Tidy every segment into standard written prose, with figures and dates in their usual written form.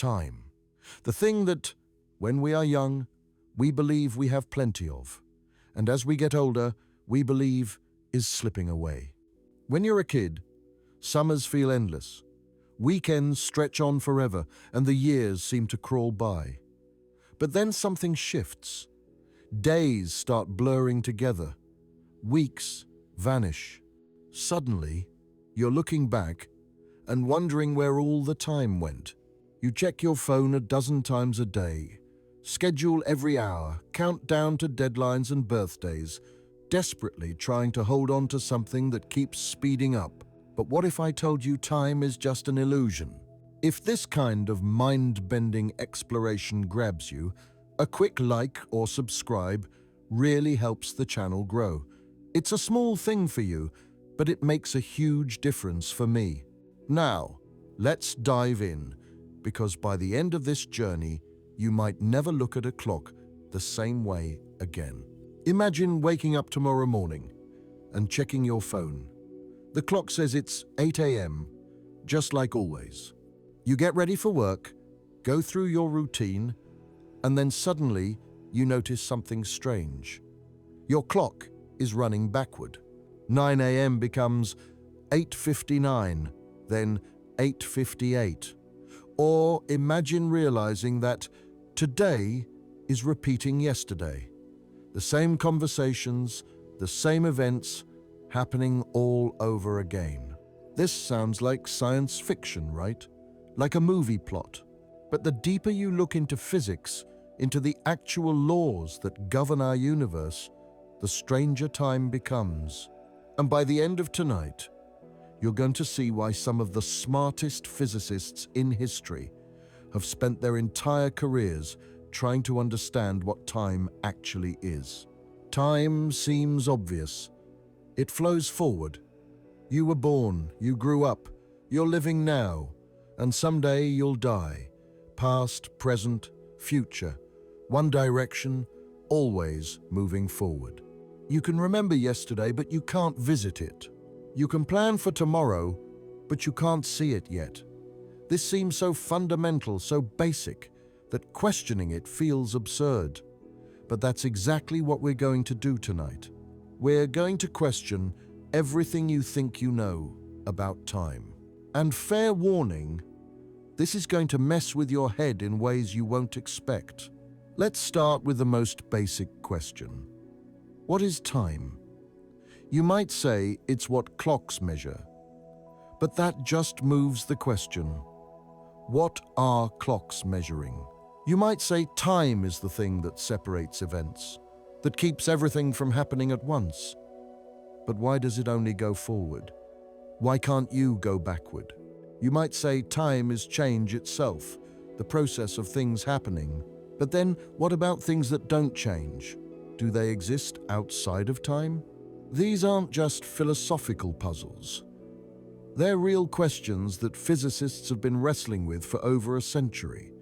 time. The thing that, when we are young, we believe we have plenty of, and as we get older, we believe is slipping away. When you're a kid, summers feel endless. Weekends stretch on forever, and the years seem to crawl by. But then something shifts. Days start blurring together. Weeks vanish. Suddenly, you're looking back and wondering where all the time went. You check your phone a dozen times a day, schedule every hour, count down to deadlines and birthdays, desperately trying to hold on to something that keeps speeding up. But what if I told you time is just an illusion? If this kind of mind-bending exploration grabs you, a quick like or subscribe really helps the channel grow. It's a small thing for you, but it makes a huge difference for me. Now, let's dive in, because by the end of this journey, you might never look at a clock the same way again. Imagine waking up tomorrow morning and checking your phone. The clock says it's 8 a.m., just like always. You get ready for work, go through your routine, and then suddenly you notice something strange. Your clock is running backward. 9 a.m. becomes 8:59, then 8:58. Or imagine realizing that today is repeating yesterday. The same conversations, the same events, happening all over again. This sounds like science fiction, right? Like a movie plot. But the deeper you look into physics, into the actual laws that govern our universe, the stranger time becomes. And by the end of tonight, you're going to see why some of the smartest physicists in history have spent their entire careers trying to understand what time actually is. Time seems obvious. It flows forward. You were born, you grew up, you're living now, and someday you'll die. Past, present, future. One direction, always moving forward. You can remember yesterday, but you can't visit it. You can plan for tomorrow, but you can't see it yet. This seems so fundamental, so basic, that questioning it feels absurd. But that's exactly what we're going to do tonight. We're going to question everything you think you know about time. And fair warning, this is going to mess with your head in ways you won't expect. Let's start with the most basic question. What is time? You might say it's what clocks measure, but that just moves the question. What are clocks measuring? You might say time is the thing that separates events, that keeps everything from happening at once. But why does it only go forward? Why can't you go backward? You might say time is change itself, the process of things happening. But then what about things that don't change? Do they exist outside of time? These aren't just philosophical puzzles. They're real questions that physicists have been wrestling with for over a century.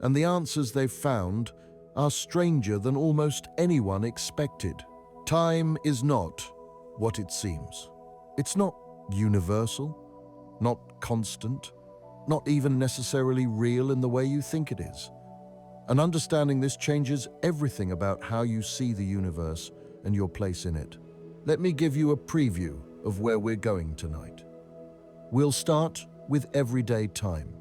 And the answers they've found are stranger than almost anyone expected. Time is not what it seems. It's not universal, not constant, not even necessarily real in the way you think it is. And understanding this changes everything about how you see the universe and your place in it. Let me give you a preview of where we're going tonight. We'll start with everyday time,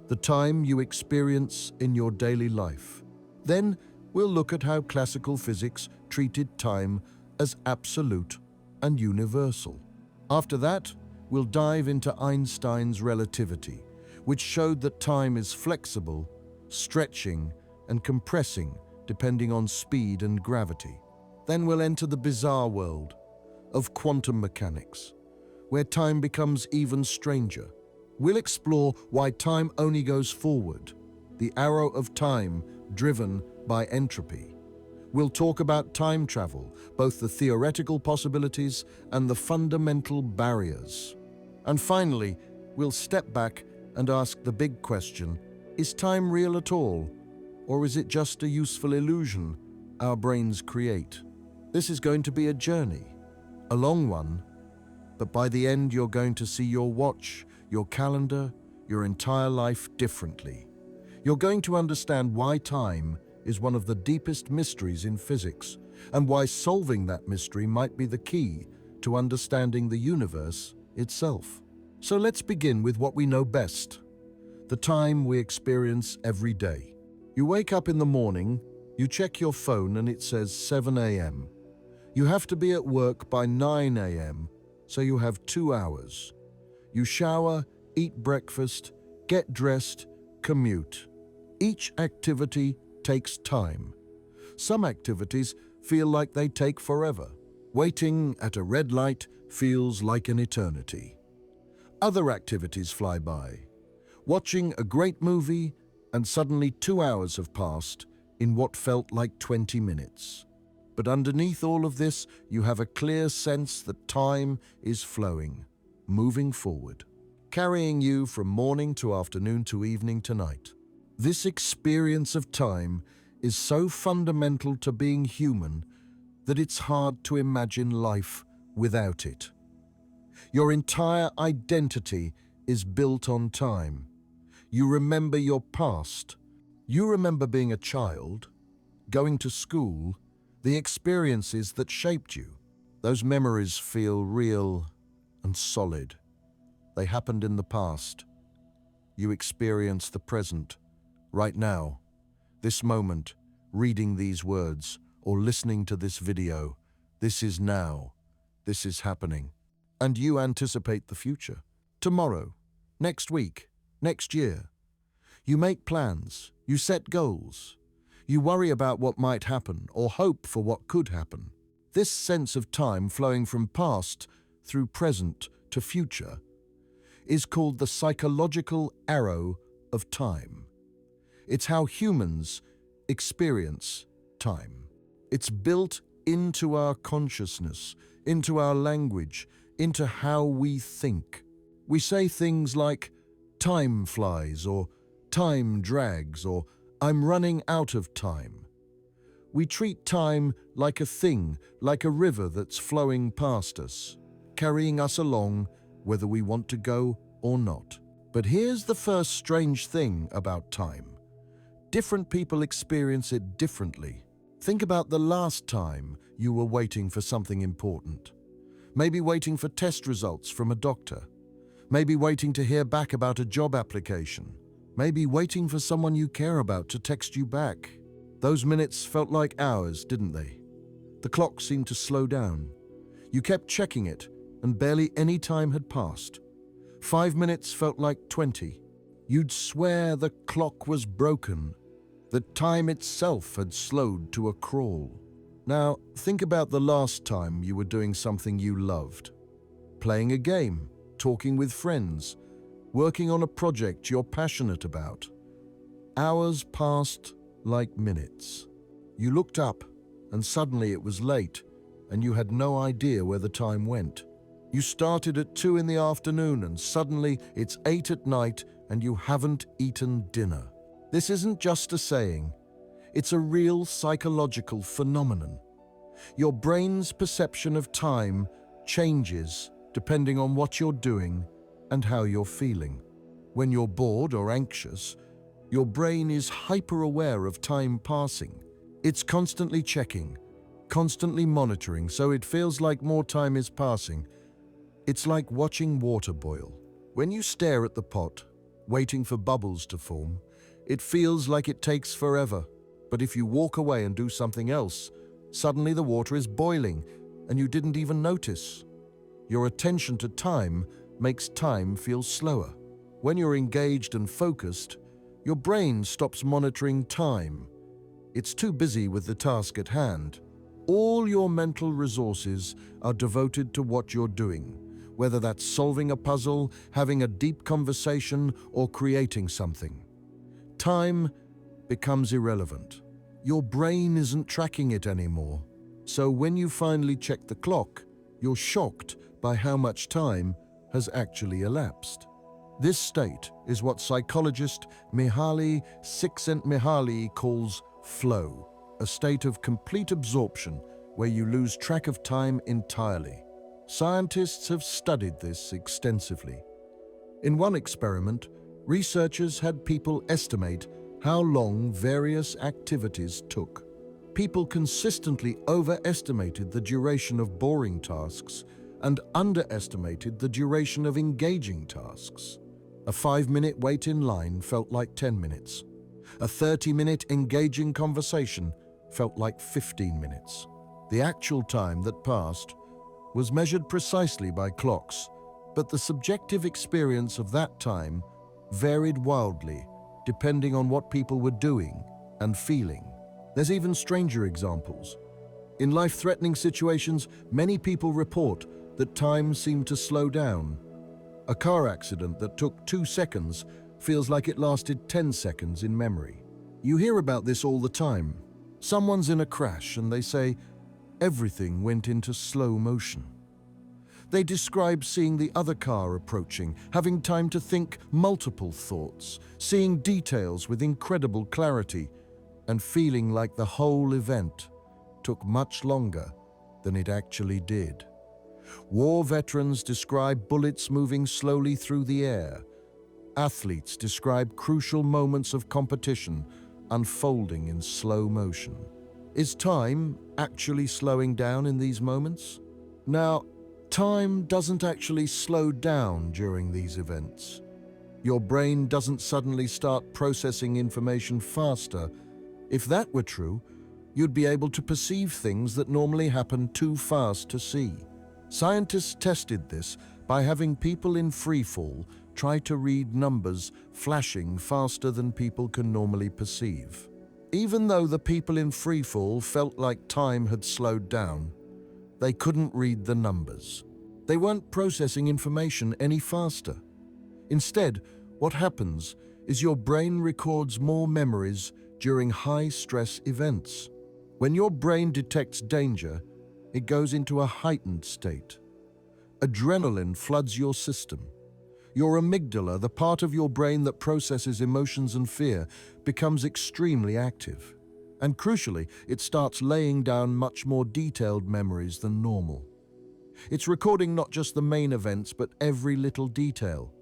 the time you experience in your daily life. Then we'll look at how classical physics treated time as absolute and universal. After that, we'll dive into Einstein's relativity, which showed that time is flexible, stretching, and compressing depending on speed and gravity. Then we'll enter the bizarre world of quantum mechanics, where time becomes even stranger. We'll explore why time only goes forward, the arrow of time driven by entropy. We'll talk about time travel, both the theoretical possibilities and the fundamental barriers. And finally, we'll step back and ask the big question, is time real at all? Or is it just a useful illusion our brains create? This is going to be a journey, a long one, but by the end you're going to see your watch, your calendar, your entire life differently. You're going to understand why time is one of the deepest mysteries in physics, and why solving that mystery might be the key to understanding the universe itself. So let's begin with what we know best: the time we experience every day. You wake up in the morning, you check your phone and it says 7 a.m. You have to be at work by 9 a.m., so you have 2 hours. You shower, eat breakfast, get dressed, commute. Each activity takes time. Some activities feel like they take forever. Waiting at a red light feels like an eternity. Other activities fly by. Watching a great movie, and suddenly 2 hours have passed in what felt like 20 minutes. But underneath all of this, you have a clear sense that time is flowing, moving forward, carrying you from morning to afternoon to evening to night. This experience of time is so fundamental to being human that it's hard to imagine life without it. Your entire identity is built on time. You remember your past. You remember being a child, going to school, the experiences that shaped you. Those memories feel real and solid. They happened in the past. You experience the present, right now, this moment, reading these words or listening to this video. This is now. This is happening. And you anticipate the future. Tomorrow, next week, next year. You make plans. You set goals. You worry about what might happen or hope for what could happen. This sense of time flowing from past through present to future is called the psychological arrow of time. It's how humans experience time. It's built into our consciousness, into our language, into how we think. We say things like, time flies, or time drags, or I'm running out of time. We treat time like a thing, like a river that's flowing past us, carrying us along whether we want to go or not. But here's the first strange thing about time. Different people experience it differently. Think about the last time you were waiting for something important. Maybe waiting for test results from a doctor. Maybe waiting to hear back about a job application. Maybe waiting for someone you care about to text you back. Those minutes felt like hours, didn't they? The clock seemed to slow down. You kept checking it, and barely any time had passed. 5 minutes felt like 20. You'd swear the clock was broken, that time itself had slowed to a crawl. Now, think about the last time you were doing something you loved. Playing a game, talking with friends, working on a project you're passionate about. Hours passed like minutes. You looked up, and suddenly it was late, and you had no idea where the time went. You started at 2 in the afternoon, and suddenly it's 8 at night, and you haven't eaten dinner. This isn't just a saying. It's a real psychological phenomenon. Your brain's perception of time changes depending on what you're doing and how you're feeling. When you're bored or anxious, your brain is hyper-aware of time passing. It's constantly checking, constantly monitoring, so it feels like more time is passing. It's like watching water boil. When you stare at the pot, waiting for bubbles to form, it feels like it takes forever. But if you walk away and do something else, suddenly the water is boiling and you didn't even notice. Your attention to time makes time feel slower. When you're engaged and focused, your brain stops monitoring time. It's too busy with the task at hand. All your mental resources are devoted to what you're doing, whether that's solving a puzzle, having a deep conversation, or creating something. Time becomes irrelevant. Your brain isn't tracking it anymore. So when you finally check the clock, you're shocked by how much time has actually elapsed. This state is what psychologist Mihaly Csikszentmihalyi calls flow, a state of complete absorption where you lose track of time entirely. Scientists have studied this extensively. In one experiment, researchers had people estimate how long various activities took. People consistently overestimated the duration of boring tasks and underestimated the duration of engaging tasks. A 5-minute wait in line felt like 10 minutes. A 30-minute engaging conversation felt like 15 minutes. The actual time that passed was measured precisely by clocks, but the subjective experience of that time varied wildly depending on what people were doing and feeling. There's even stranger examples. In life-threatening situations, many people report that time seemed to slow down. A car accident that took 2 seconds feels like it lasted 10 seconds in memory. You hear about this all the time. Someone's in a crash and they say, everything went into slow motion. They describe seeing the other car approaching, having time to think multiple thoughts, seeing details with incredible clarity, and feeling like the whole event took much longer than it actually did. War veterans describe bullets moving slowly through the air. Athletes describe crucial moments of competition unfolding in slow motion. Is time actually slowing down in these moments? Now, time doesn't actually slow down during these events. Your brain doesn't suddenly start processing information faster. If that were true, you'd be able to perceive things that normally happen too fast to see. Scientists tested this by having people in freefall try to read numbers flashing faster than people can normally perceive. Even though the people in freefall felt like time had slowed down, they couldn't read the numbers. They weren't processing information any faster. Instead, what happens is your brain records more memories during high-stress events. When your brain detects danger, it goes into a heightened state. Adrenaline floods your system. Your amygdala, the part of your brain that processes emotions and fear, becomes extremely active. And crucially, it starts laying down much more detailed memories than normal. It's recording not just the main events, but every little detail.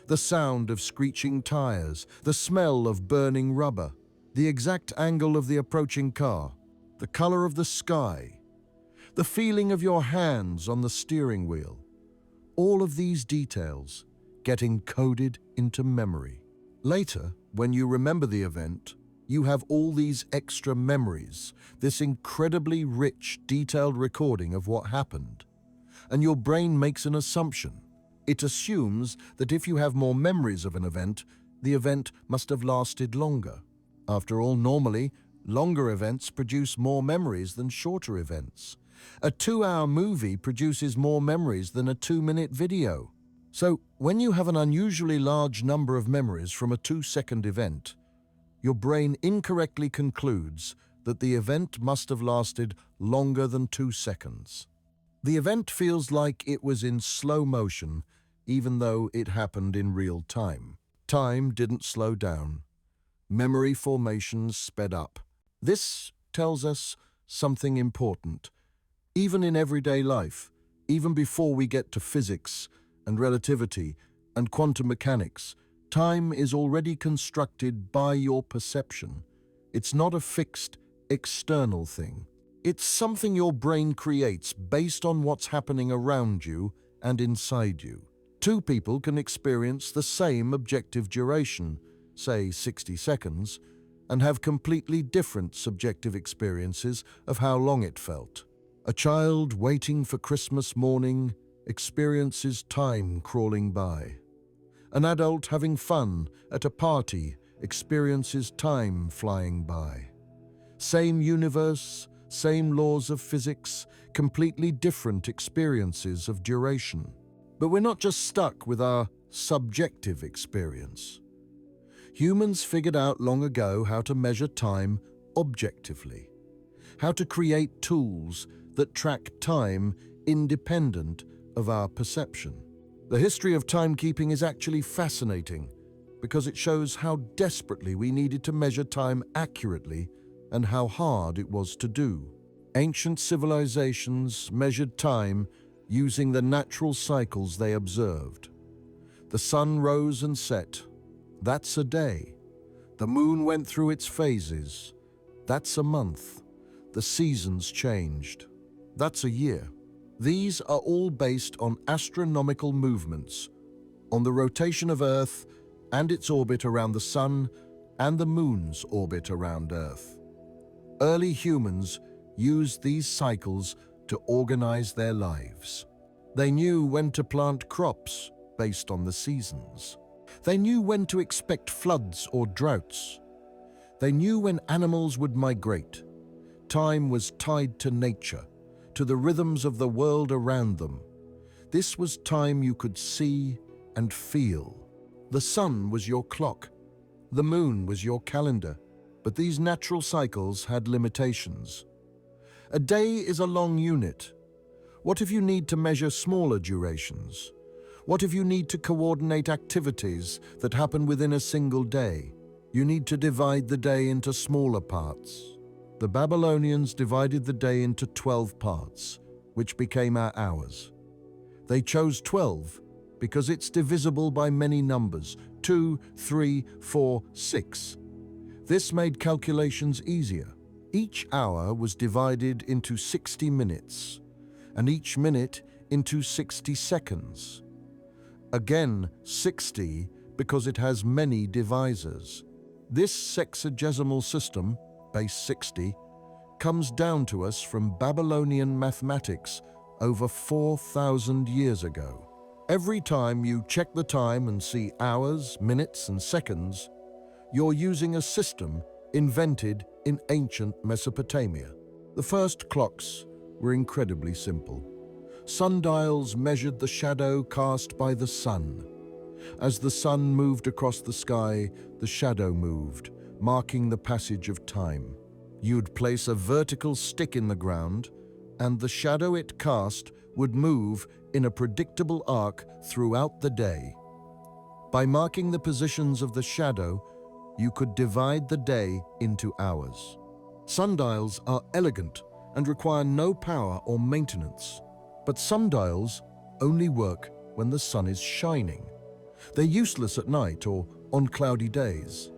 The sound of screeching tires, the smell of burning rubber, the exact angle of the approaching car, the color of the sky, the feeling of your hands on the steering wheel. All of these details get encoded into memory. Later, when you remember the event, you have all these extra memories, this incredibly rich, detailed recording of what happened. And your brain makes an assumption. It assumes that if you have more memories of an event, the event must have lasted longer. After all, normally, longer events produce more memories than shorter events. A 2-hour movie produces more memories than a 2-minute video. So, when you have an unusually large number of memories from a 2-second event, your brain incorrectly concludes that the event must have lasted longer than 2 seconds. The event feels like it was in slow motion, even though it happened in real time. Time didn't slow down. Memory formations sped up. This tells us something important. Even in everyday life, even before we get to physics and relativity and quantum mechanics, time is already constructed by your perception. It's not a fixed, external thing. It's something your brain creates based on what's happening around you and inside you. 2 people can experience the same objective duration, say 60 seconds, and have completely different subjective experiences of how long it felt. A child waiting for Christmas morning experiences time crawling by. An adult having fun at a party experiences time flying by. Same universe, same laws of physics, completely different experiences of duration. But we're not just stuck with our subjective experience. Humans figured out long ago how to measure time objectively, how to create tools that track time independent of our perception. The history of timekeeping is actually fascinating because it shows how desperately we needed to measure time accurately and how hard it was to do. Ancient civilizations measured time using the natural cycles they observed. The sun rose and set. That's a day. The moon went through its phases. That's a month. The seasons changed. That's a year. These are all based on astronomical movements, on the rotation of Earth and its orbit around the Sun and the Moon's orbit around Earth. Early humans used these cycles to organize their lives. They knew when to plant crops based on the seasons. They knew when to expect floods or droughts. They knew when animals would migrate. Time was tied to nature, to the rhythms of the world around them. This was time you could see and feel. The sun was your clock. The moon was your calendar. But these natural cycles had limitations. A day is a long unit. What if you need to measure smaller durations? What if you need to coordinate activities that happen within a single day? You need to divide the day into smaller parts. The Babylonians divided the day into 12 parts, which became our hours. They chose 12 because it's divisible by many numbers, 2, 3, 4, 6. This made calculations easier. Each hour was divided into 60 minutes, and each minute into 60 seconds. Again, 60 because it has many divisors. This sexagesimal system, base 60, comes down to us from Babylonian mathematics over 4,000 years ago. Every time you check the time and see hours, minutes, and seconds, you're using a system invented in ancient Mesopotamia. The first clocks were incredibly simple. Sundials measured the shadow cast by the sun. As the sun moved across the sky, the shadow moved, marking the passage of time. You'd place a vertical stick in the ground, and the shadow it cast would move in a predictable arc throughout the day. By marking the positions of the shadow, you could divide the day into hours. Sundials are elegant and require no power or maintenance, but sundials only work when the sun is shining. They're useless at night or on cloudy days.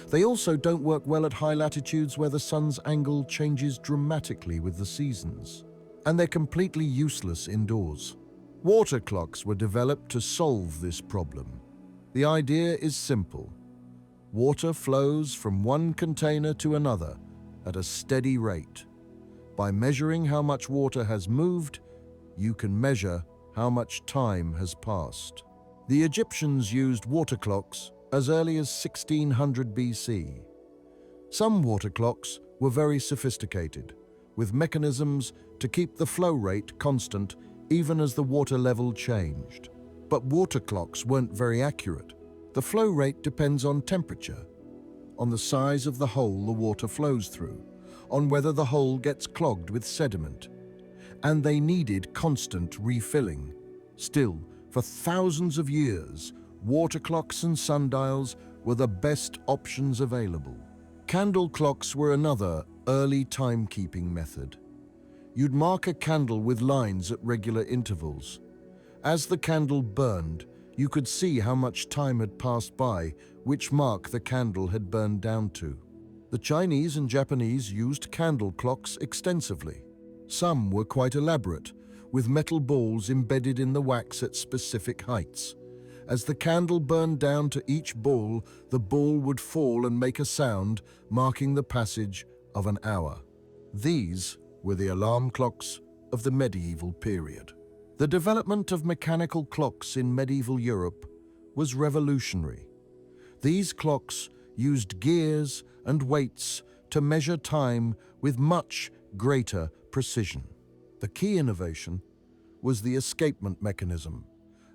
They also don't work well at high latitudes where the sun's angle changes dramatically with the seasons. And they're completely useless indoors. Water clocks were developed to solve this problem. The idea is simple. Water flows from one container to another at a steady rate. By measuring how much water has moved, you can measure how much time has passed. The Egyptians used water clocks as early as 1600 BC. Some water clocks were very sophisticated, with mechanisms to keep the flow rate constant even as the water level changed. But water clocks weren't very accurate. The flow rate depends on temperature, on the size of the hole the water flows through, on whether the hole gets clogged with sediment. And they needed constant refilling. Still, for thousands of years, water clocks and sundials were the best options available. Candle clocks were another early timekeeping method. You'd mark a candle with lines at regular intervals. As the candle burned, you could see how much time had passed by, which mark the candle had burned down to. The Chinese and Japanese used candle clocks extensively. Some were quite elaborate, with metal balls embedded in the wax at specific heights. As the candle burned down to each ball, the ball would fall and make a sound, marking the passage of an hour. These were the alarm clocks of the medieval period. The development of mechanical clocks in medieval Europe was revolutionary. These clocks used gears and weights to measure time with much greater precision. The key innovation was the escapement mechanism,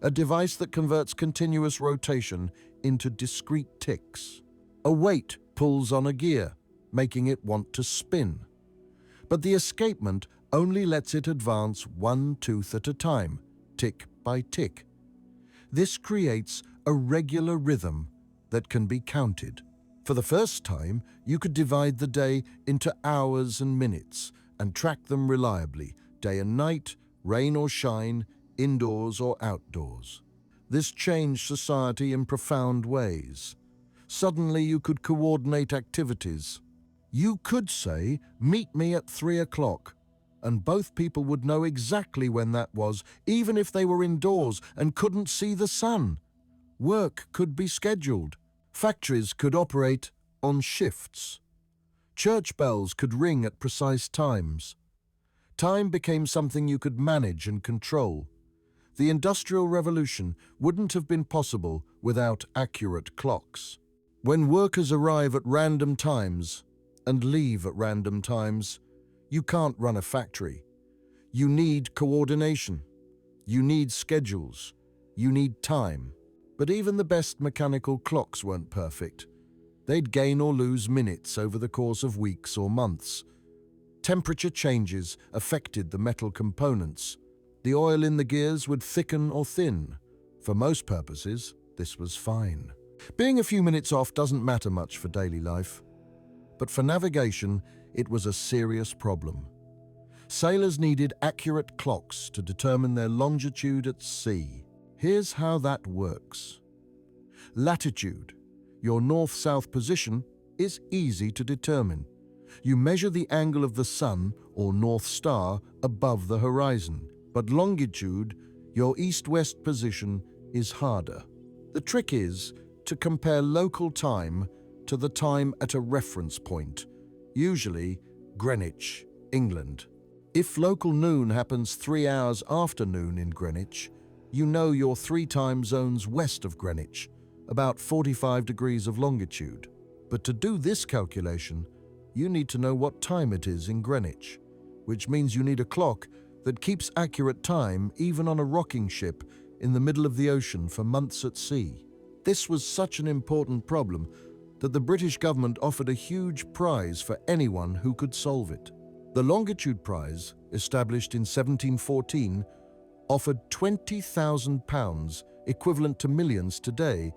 a device that converts continuous rotation into discrete ticks. A weight pulls on a gear, making it want to spin. But the escapement only lets it advance one tooth at a time, tick by tick. This creates a regular rhythm that can be counted. For the first time, you could divide the day into hours and minutes and track them reliably, day and night, rain or shine, indoors or outdoors. This changed society in profound ways. Suddenly you could coordinate activities. You could say, "Meet me at 3 o'clock," and both people would know exactly when that was, even if they were indoors and couldn't see the sun. Work could be scheduled. Factories could operate on shifts. Church bells could ring at precise times. Time became something you could manage and control. The Industrial Revolution wouldn't have been possible without accurate clocks. When workers arrive at random times and leave at random times, you can't run a factory. You need coordination. You need schedules. You need time. But even the best mechanical clocks weren't perfect. They'd gain or lose minutes over the course of weeks or months. Temperature changes affected the metal components. The oil in the gears would thicken or thin. For most purposes, this was fine. Being a few minutes off doesn't matter much for daily life. But for navigation, it was a serious problem. Sailors needed accurate clocks to determine their longitude at sea. Here's how that works. Latitude, your north-south position, is easy to determine. You measure the angle of the sun, or North Star, above the horizon. But longitude, your east-west position, is harder. The trick is to compare local time to the time at a reference point, usually Greenwich, England. If local noon happens 3 hours after noon in Greenwich, you know you're 3 time zones west of Greenwich, about 45 degrees of longitude. But to do this calculation, you need to know what time it is in Greenwich, which means you need a clock that keeps accurate time even on a rocking ship in the middle of the ocean for months at sea. This was such an important problem that the British government offered a huge prize for anyone who could solve it. The Longitude Prize, established in 1714, offered £20,000, equivalent to millions today,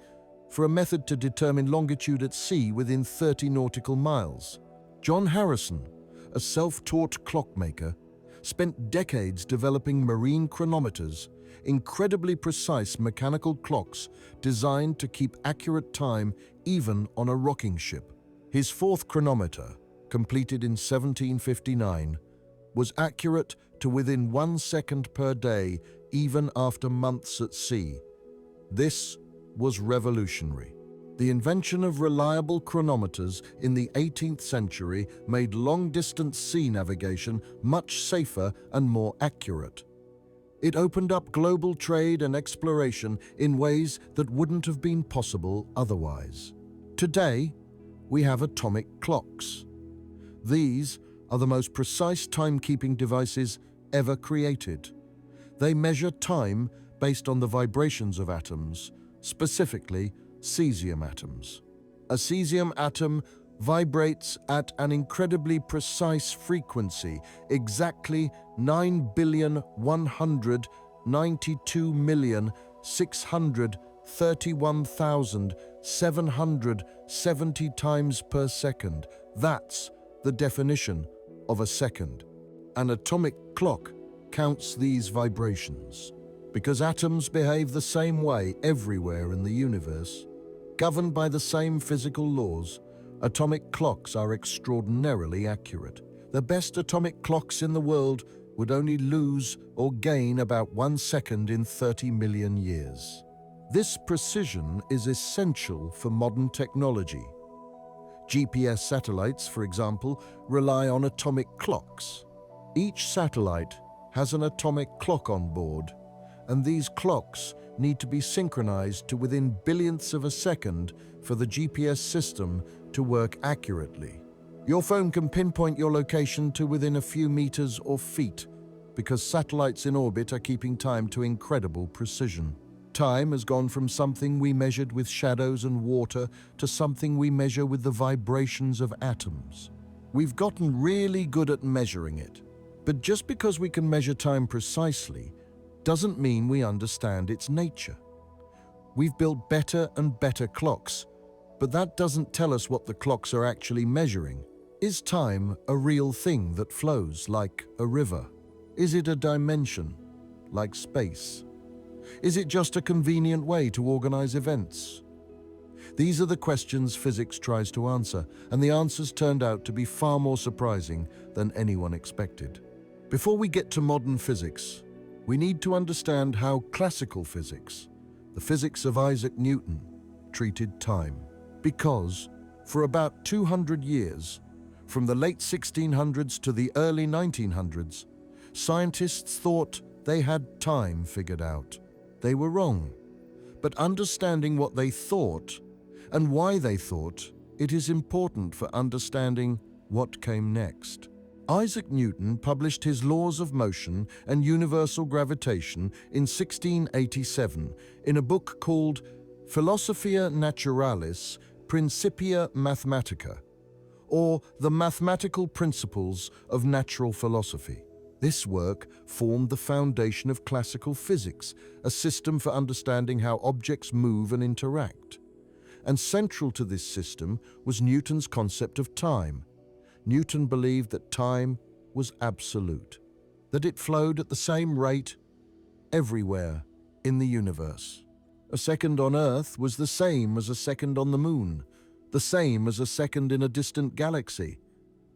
for a method to determine longitude at sea within 30 nautical miles. John Harrison, a self-taught clockmaker, spent decades developing marine chronometers, incredibly precise mechanical clocks designed to keep accurate time even on a rocking ship. His fourth chronometer, completed in 1759, was accurate to within 1 second per day, even after months at sea. This was revolutionary. The invention of reliable chronometers in the 18th century made long-distance sea navigation much safer and more accurate. It opened up global trade and exploration in ways that wouldn't have been possible otherwise. Today, we have atomic clocks. These are the most precise timekeeping devices ever created. They measure time based on the vibrations of atoms, specifically cesium atoms. A cesium atom vibrates at an incredibly precise frequency, exactly 9,192,631,770 times per second. That's the definition of a second. An atomic clock counts these vibrations. Because atoms behave the same way everywhere in the universe, governed by the same physical laws, atomic clocks are extraordinarily accurate. The best atomic clocks in the world would only lose or gain about 1 second in 30 million years. This precision is essential for modern technology. GPS satellites, for example, rely on atomic clocks. Each satellite has an atomic clock on board, and these clocks need to be synchronized to within billionths of a second for the GPS system to work accurately. Your phone can pinpoint your location to within a few meters or feet because satellites in orbit are keeping time to incredible precision. Time has gone from something we measured with shadows and water to something we measure with the vibrations of atoms. We've gotten really good at measuring it, but just because we can measure time precisely doesn't mean we understand its nature. We've built better and better clocks, but that doesn't tell us what the clocks are actually measuring. Is time a real thing that flows like a river? Is it a dimension, like space? Is it just a convenient way to organize events? These are the questions physics tries to answer, and the answers turned out to be far more surprising than anyone expected. Before we get to modern physics, we need to understand how classical physics, the physics of Isaac Newton, treated time. Because, for about 200 years, from the late 1600s to the early 1900s, scientists thought they had time figured out. They were wrong. But understanding what they thought and why they thought it is important for understanding what came next. Isaac Newton published his laws of motion and universal gravitation in 1687 in a book called Philosophia Naturalis Principia Mathematica, or The Mathematical Principles of Natural Philosophy. This work formed the foundation of classical physics, a system for understanding how objects move and interact. And central to this system was Newton's concept of time. Newton believed that time was absolute, that it flowed at the same rate everywhere in the universe. A second on Earth was the same as a second on the moon, the same as a second in a distant galaxy.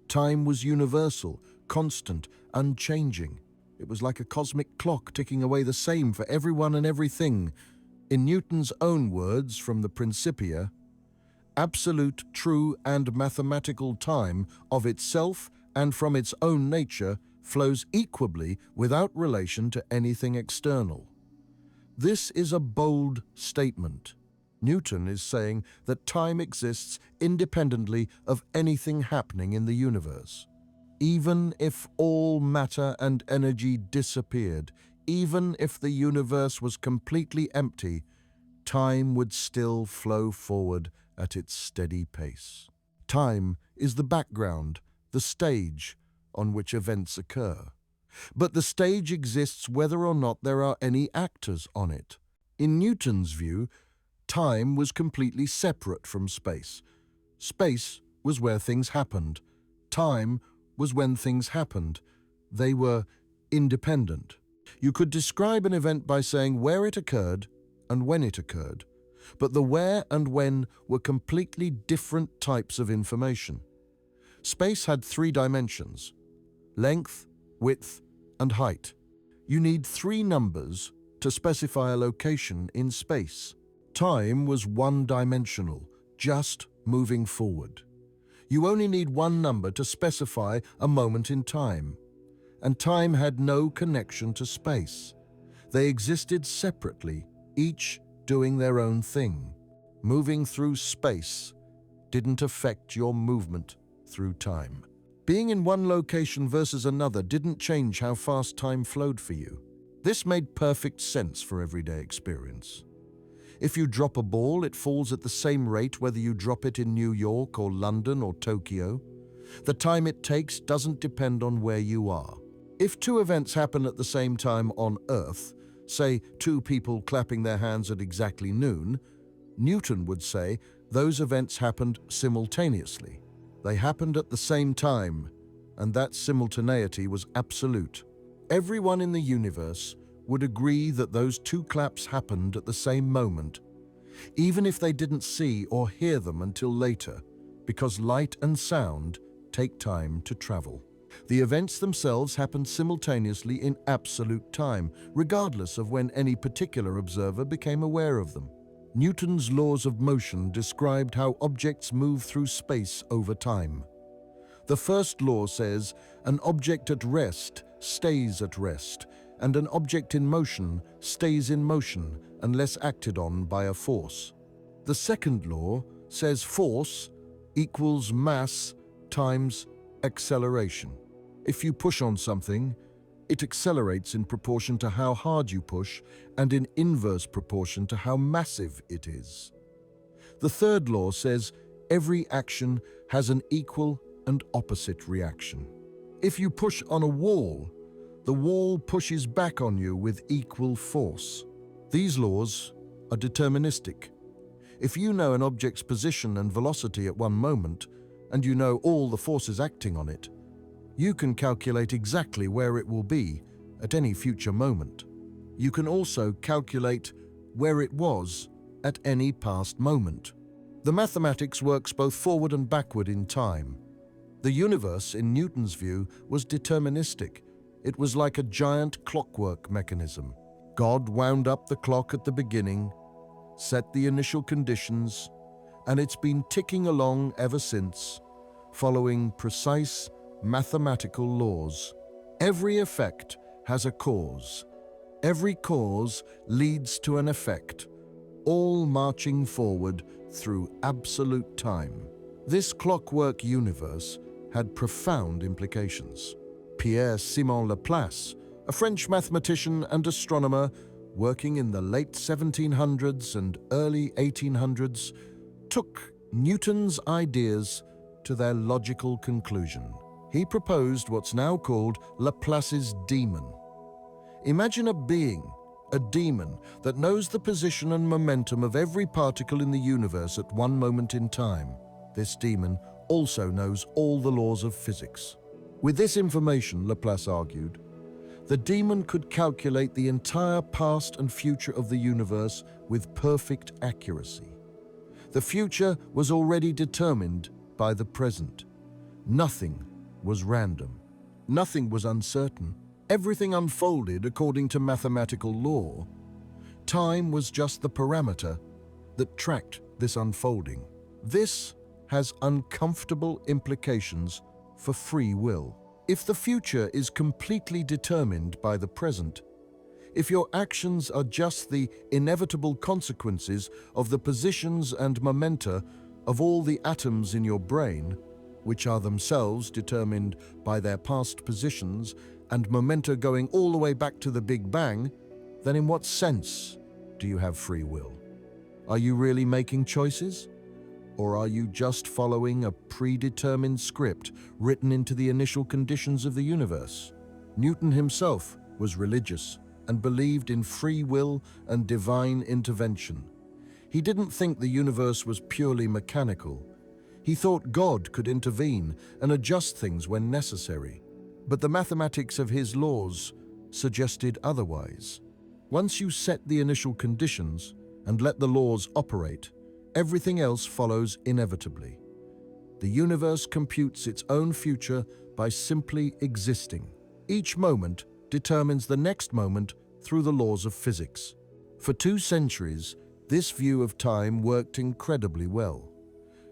Time was universal, constant, unchanging. It was like a cosmic clock ticking away the same for everyone and everything. In Newton's own words from the Principia, absolute, true, and mathematical time of itself and from its own nature flows equably without relation to anything external. This is a bold statement. Newton is saying that time exists independently of anything happening in the universe. Even if all matter and energy disappeared, even if the universe was completely empty, time would still flow forward at its steady pace. Time is the background, the stage on which events occur. But the stage exists whether or not there are any actors on it. In Newton's view, time was completely separate from space. Space was where things happened. Time was when things happened. They were independent. You could describe an event by saying where it occurred and when it occurred, but the where and when were completely different types of information. Space had 3 dimensions: length, width, and height. You need 3 numbers to specify a location in space. Time was one-dimensional, just moving forward. You only need 1 number to specify a moment in time. And time had no connection to space. They existed separately, each doing their own thing. Moving through space didn't affect your movement through time. Being in one location versus another didn't change how fast time flowed for you. This made perfect sense for everyday experience. If you drop a ball, it falls at the same rate whether you drop it in New York or London or Tokyo. The time it takes doesn't depend on where you are. If 2 events happen at the same time on Earth, say 2 people clapping their hands at exactly noon, Newton would say those events happened simultaneously. They happened at the same time, and that simultaneity was absolute. Everyone in the universe would agree that those 2 claps happened at the same moment, even if they didn't see or hear them until later, because light and sound take time to travel. The events themselves happened simultaneously in absolute time, regardless of when any particular observer became aware of them. Newton's laws of motion described how objects move through space over time. The first law says an object at rest stays at rest, and an object in motion stays in motion unless acted on by a force. The second law says force equals mass times acceleration. If you push on something, it accelerates in proportion to how hard you push and in inverse proportion to how massive it is. The third law says every action has an equal and opposite reaction. If you push on a wall, the wall pushes back on you with equal force. These laws are deterministic. If you know an object's position and velocity at one moment, and you know all the forces acting on it, you can calculate exactly where it will be at any future moment. You can also calculate where it was at any past moment. The mathematics works both forward and backward in time. The universe, in Newton's view, was deterministic. It was like a giant clockwork mechanism. God wound up the clock at the beginning, set the initial conditions, and it's been ticking along ever since, following precise mathematical laws. Every effect has a cause. Every cause leads to an effect, all marching forward through absolute time. This clockwork universe had profound implications. Pierre-Simon Laplace, a French mathematician and astronomer working in the late 1700s and early 1800s, took Newton's ideas to their logical conclusion. He proposed what's now called Laplace's demon. Imagine a being, a demon, that knows the position and momentum of every particle in the universe at one moment in time. This demon also knows all the laws of physics. With this information, Laplace argued, the demon could calculate the entire past and future of the universe with perfect accuracy. The future was already determined by the present. Nothing was random. Nothing was uncertain. Everything unfolded according to mathematical law. Time was just the parameter that tracked this unfolding. This has uncomfortable implications for free will. If the future is completely determined by the present, if your actions are just the inevitable consequences of the positions and momenta of all the atoms in your brain, which are themselves determined by their past positions and momenta going all the way back to the Big Bang, then in what sense do you have free will? Are you really making choices? Or are you just following a predetermined script written into the initial conditions of the universe? Newton himself was religious and believed in free will and divine intervention. He didn't think the universe was purely mechanical. He thought God could intervene and adjust things when necessary. But the mathematics of his laws suggested otherwise. Once you set the initial conditions and let the laws operate, everything else follows inevitably. The universe computes its own future by simply existing. Each moment determines the next moment through the laws of physics. For 2 centuries, this view of time worked incredibly well.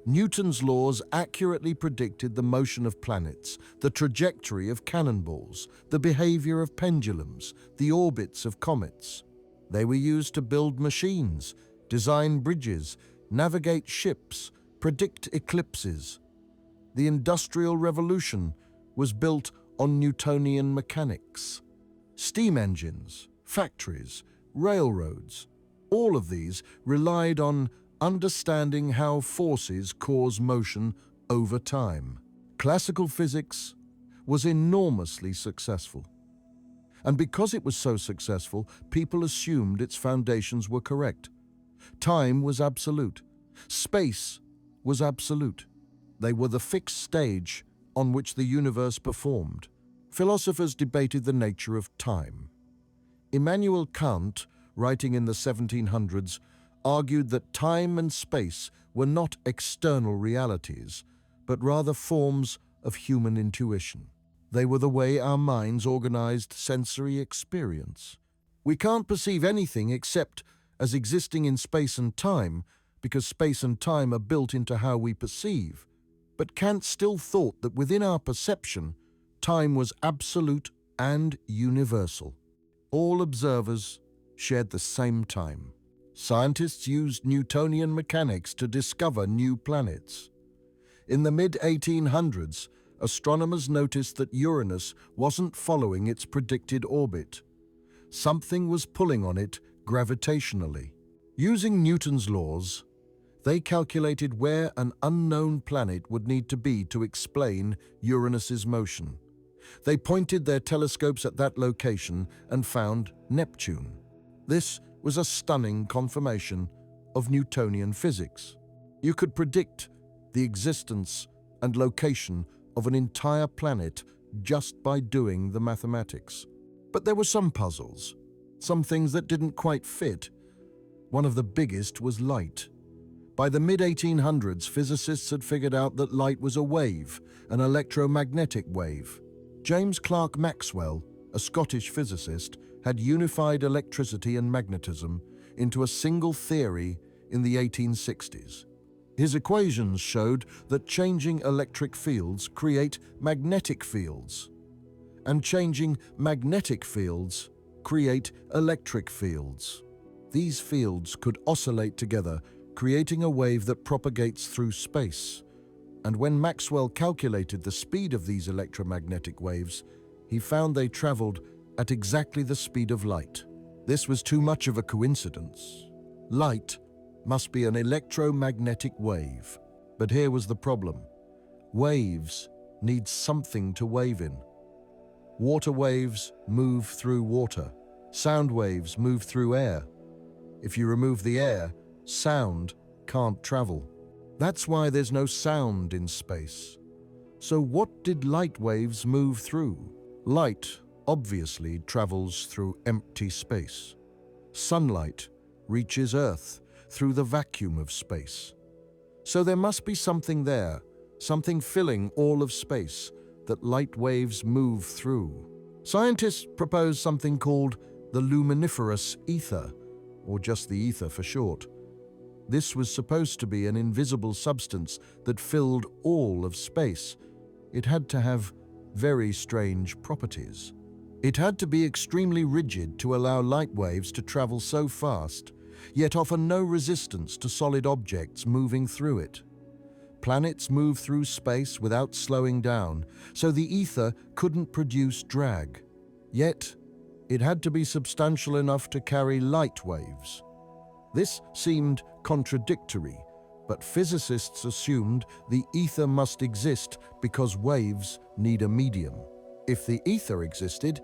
Newton's laws accurately predicted the motion of planets, the trajectory of cannonballs, the behavior of pendulums, the orbits of comets. They were used to build machines, design bridges, navigate ships, predict eclipses. The Industrial Revolution was built on Newtonian mechanics. Steam engines, factories, railroads, all of these relied on understanding how forces cause motion over time. Classical physics was enormously successful. And because it was so successful, people assumed its foundations were correct. Time was absolute. Space was absolute. They were the fixed stage on which the universe performed. Philosophers debated the nature of time. Immanuel Kant, writing in the 1700s, argued that time and space were not external realities, but rather forms of human intuition. They were the way our minds organized sensory experience. We can't perceive anything except as existing in space and time, because space and time are built into how we perceive. But Kant still thought that within our perception, time was absolute and universal. All observers shared the same time. Scientists used Newtonian mechanics to discover new planets. In the mid-1800s, astronomers noticed that Uranus wasn't following its predicted orbit. Something was pulling on it gravitationally. Using Newton's laws, they calculated where an unknown planet would need to be to explain Uranus's motion. They pointed their telescopes at that location and found Neptune. This was a stunning confirmation of Newtonian physics. You could predict the existence and location of an entire planet just by doing the mathematics. But there were some puzzles, some things that didn't quite fit. One of the biggest was light. By the mid-1800s, physicists had figured out that light was a wave, an electromagnetic wave. James Clerk Maxwell, a Scottish physicist, had unified electricity and magnetism into a single theory in the 1860s. His equations showed that changing electric fields create magnetic fields, and changing magnetic fields create electric fields. These fields could oscillate together, creating a wave that propagates through space. And when Maxwell calculated the speed of these electromagnetic waves, he found they traveled at exactly the speed of light. This was too much of a coincidence. Light must be an electromagnetic wave. But here was the problem. Waves need something to wave in. Water waves move through water. Sound waves move through air. If you remove the air, sound can't travel. That's why there's no sound in space. So what did light waves move through? Light obviously travels through empty space. Sunlight reaches Earth through the vacuum of space. So there must be something there, something filling all of space that light waves move through. Scientists propose something called the luminiferous ether, or just the ether for short. This was supposed to be an invisible substance that filled all of space. It had to have very strange properties. It had to be extremely rigid to allow light waves to travel so fast, yet offer no resistance to solid objects moving through it. Planets move through space without slowing down, so the ether couldn't produce drag. Yet, it had to be substantial enough to carry light waves. This seemed contradictory, but physicists assumed the ether must exist because waves need a medium. If the ether existed,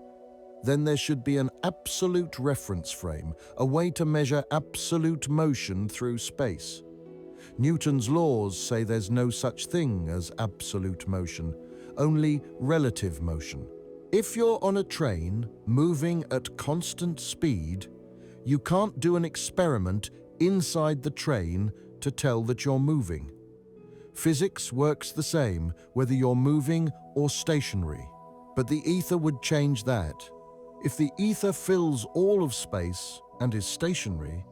then there should be an absolute reference frame, a way to measure absolute motion through space. Newton's laws say there's no such thing as absolute motion, only relative motion. If you're on a train moving at constant speed, you can't do an experiment inside the train to tell that you're moving. Physics works the same whether you're moving or stationary, but the ether would change that. If the ether fills all of space and is stationary,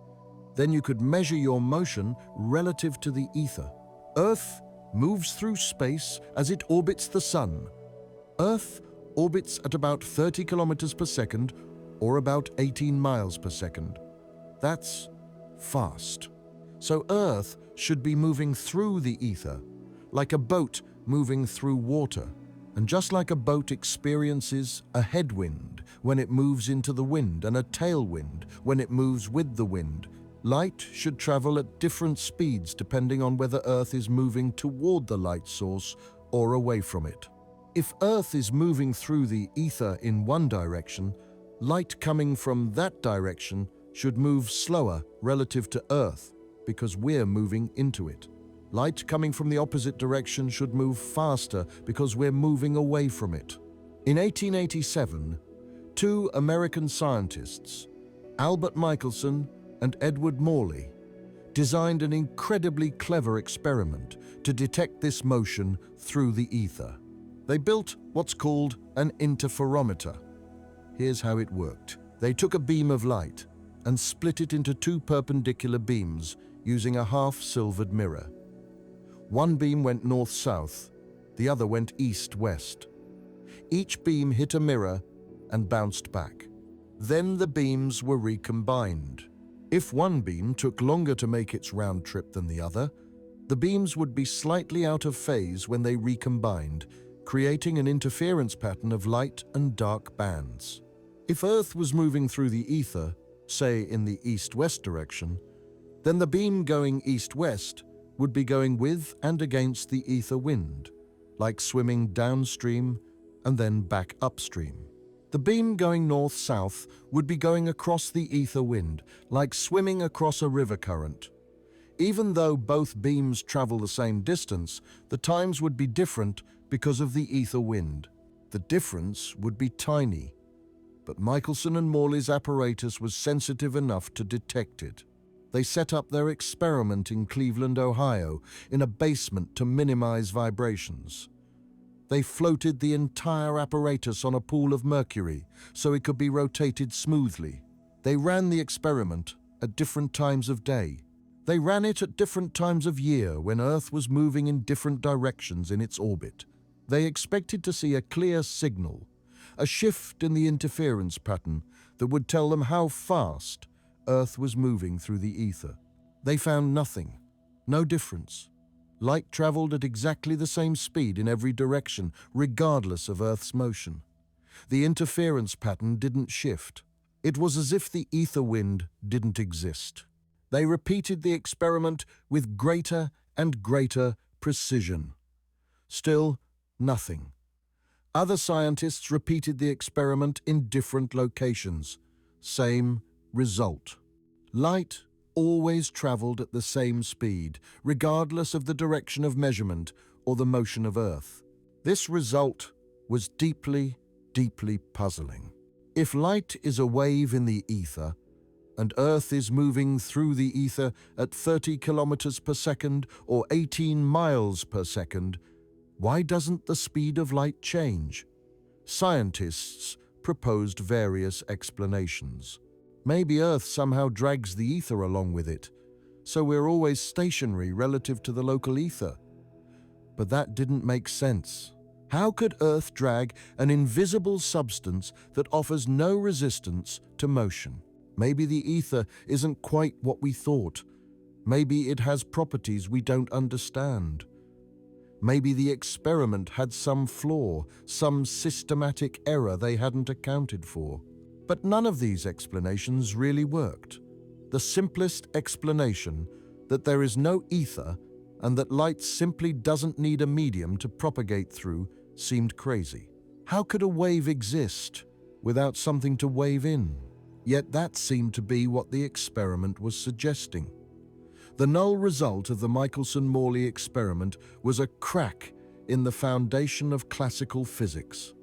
then you could measure your motion relative to the ether. Earth moves through space as it orbits the sun. Earth orbits at about 30 kilometers per second or about 18 miles per second. That's fast. So Earth should be moving through the ether, like a boat moving through water. And just like a boat experiences a headwind when it moves into the wind and a tailwind when it moves with the wind, light should travel at different speeds depending on whether Earth is moving toward the light source or away from it. If Earth is moving through the ether in one direction, light coming from that direction should move slower relative to Earth because we're moving into it. Light coming from the opposite direction should move faster because we're moving away from it. In 1887, two American scientists, Albert Michelson and Edward Morley, designed an incredibly clever experiment to detect this motion through the ether. They built what's called an interferometer. Here's how it worked. They took a beam of light and split it into two perpendicular beams using a half-silvered mirror. One beam went north-south, the other went east-west. Each beam hit a mirror and bounced back. Then the beams were recombined. If one beam took longer to make its round trip than the other, the beams would be slightly out of phase when they recombined, creating an interference pattern of light and dark bands. If Earth was moving through the ether, say in the east-west direction, then the beam going east-west would be going with and against the ether wind, like swimming downstream and then back upstream. The beam going north-south would be going across the ether wind, like swimming across a river current. Even though both beams travel the same distance, the times would be different because of the ether wind. The difference would be tiny, but Michelson and Morley's apparatus was sensitive enough to detect it. They set up their experiment in Cleveland, Ohio, in a basement to minimize vibrations. They floated the entire apparatus on a pool of mercury so it could be rotated smoothly. They ran the experiment at different times of day. They ran it at different times of year when Earth was moving in different directions in its orbit. They expected to see a clear signal, a shift in the interference pattern that would tell them how fast Earth was moving through the ether. They found nothing, no difference. Light traveled at exactly the same speed in every direction, regardless of Earth's motion. The interference pattern didn't shift. It was as if the ether wind didn't exist. They repeated the experiment with greater and greater precision. Still, nothing. Other scientists repeated the experiment in different locations. Same result. Light always traveled at the same speed, regardless of the direction of measurement or the motion of Earth. This result was deeply, deeply puzzling. If light is a wave in the ether, and Earth is moving through the ether at 30 kilometers per second or 18 miles per second, why doesn't the speed of light change? Scientists proposed various explanations. Maybe Earth somehow drags the ether along with it, so we're always stationary relative to the local ether. But that didn't make sense. How could Earth drag an invisible substance that offers no resistance to motion? Maybe the ether isn't quite what we thought. Maybe it has properties we don't understand. Maybe the experiment had some flaw, some systematic error they hadn't accounted for. But none of these explanations really worked. The simplest explanation, that there is no ether and that light simply doesn't need a medium to propagate through, seemed crazy. How could a wave exist without something to wave in? Yet that seemed to be what the experiment was suggesting. The null result of the Michelson-Morley experiment was a crack in the foundation of classical physics.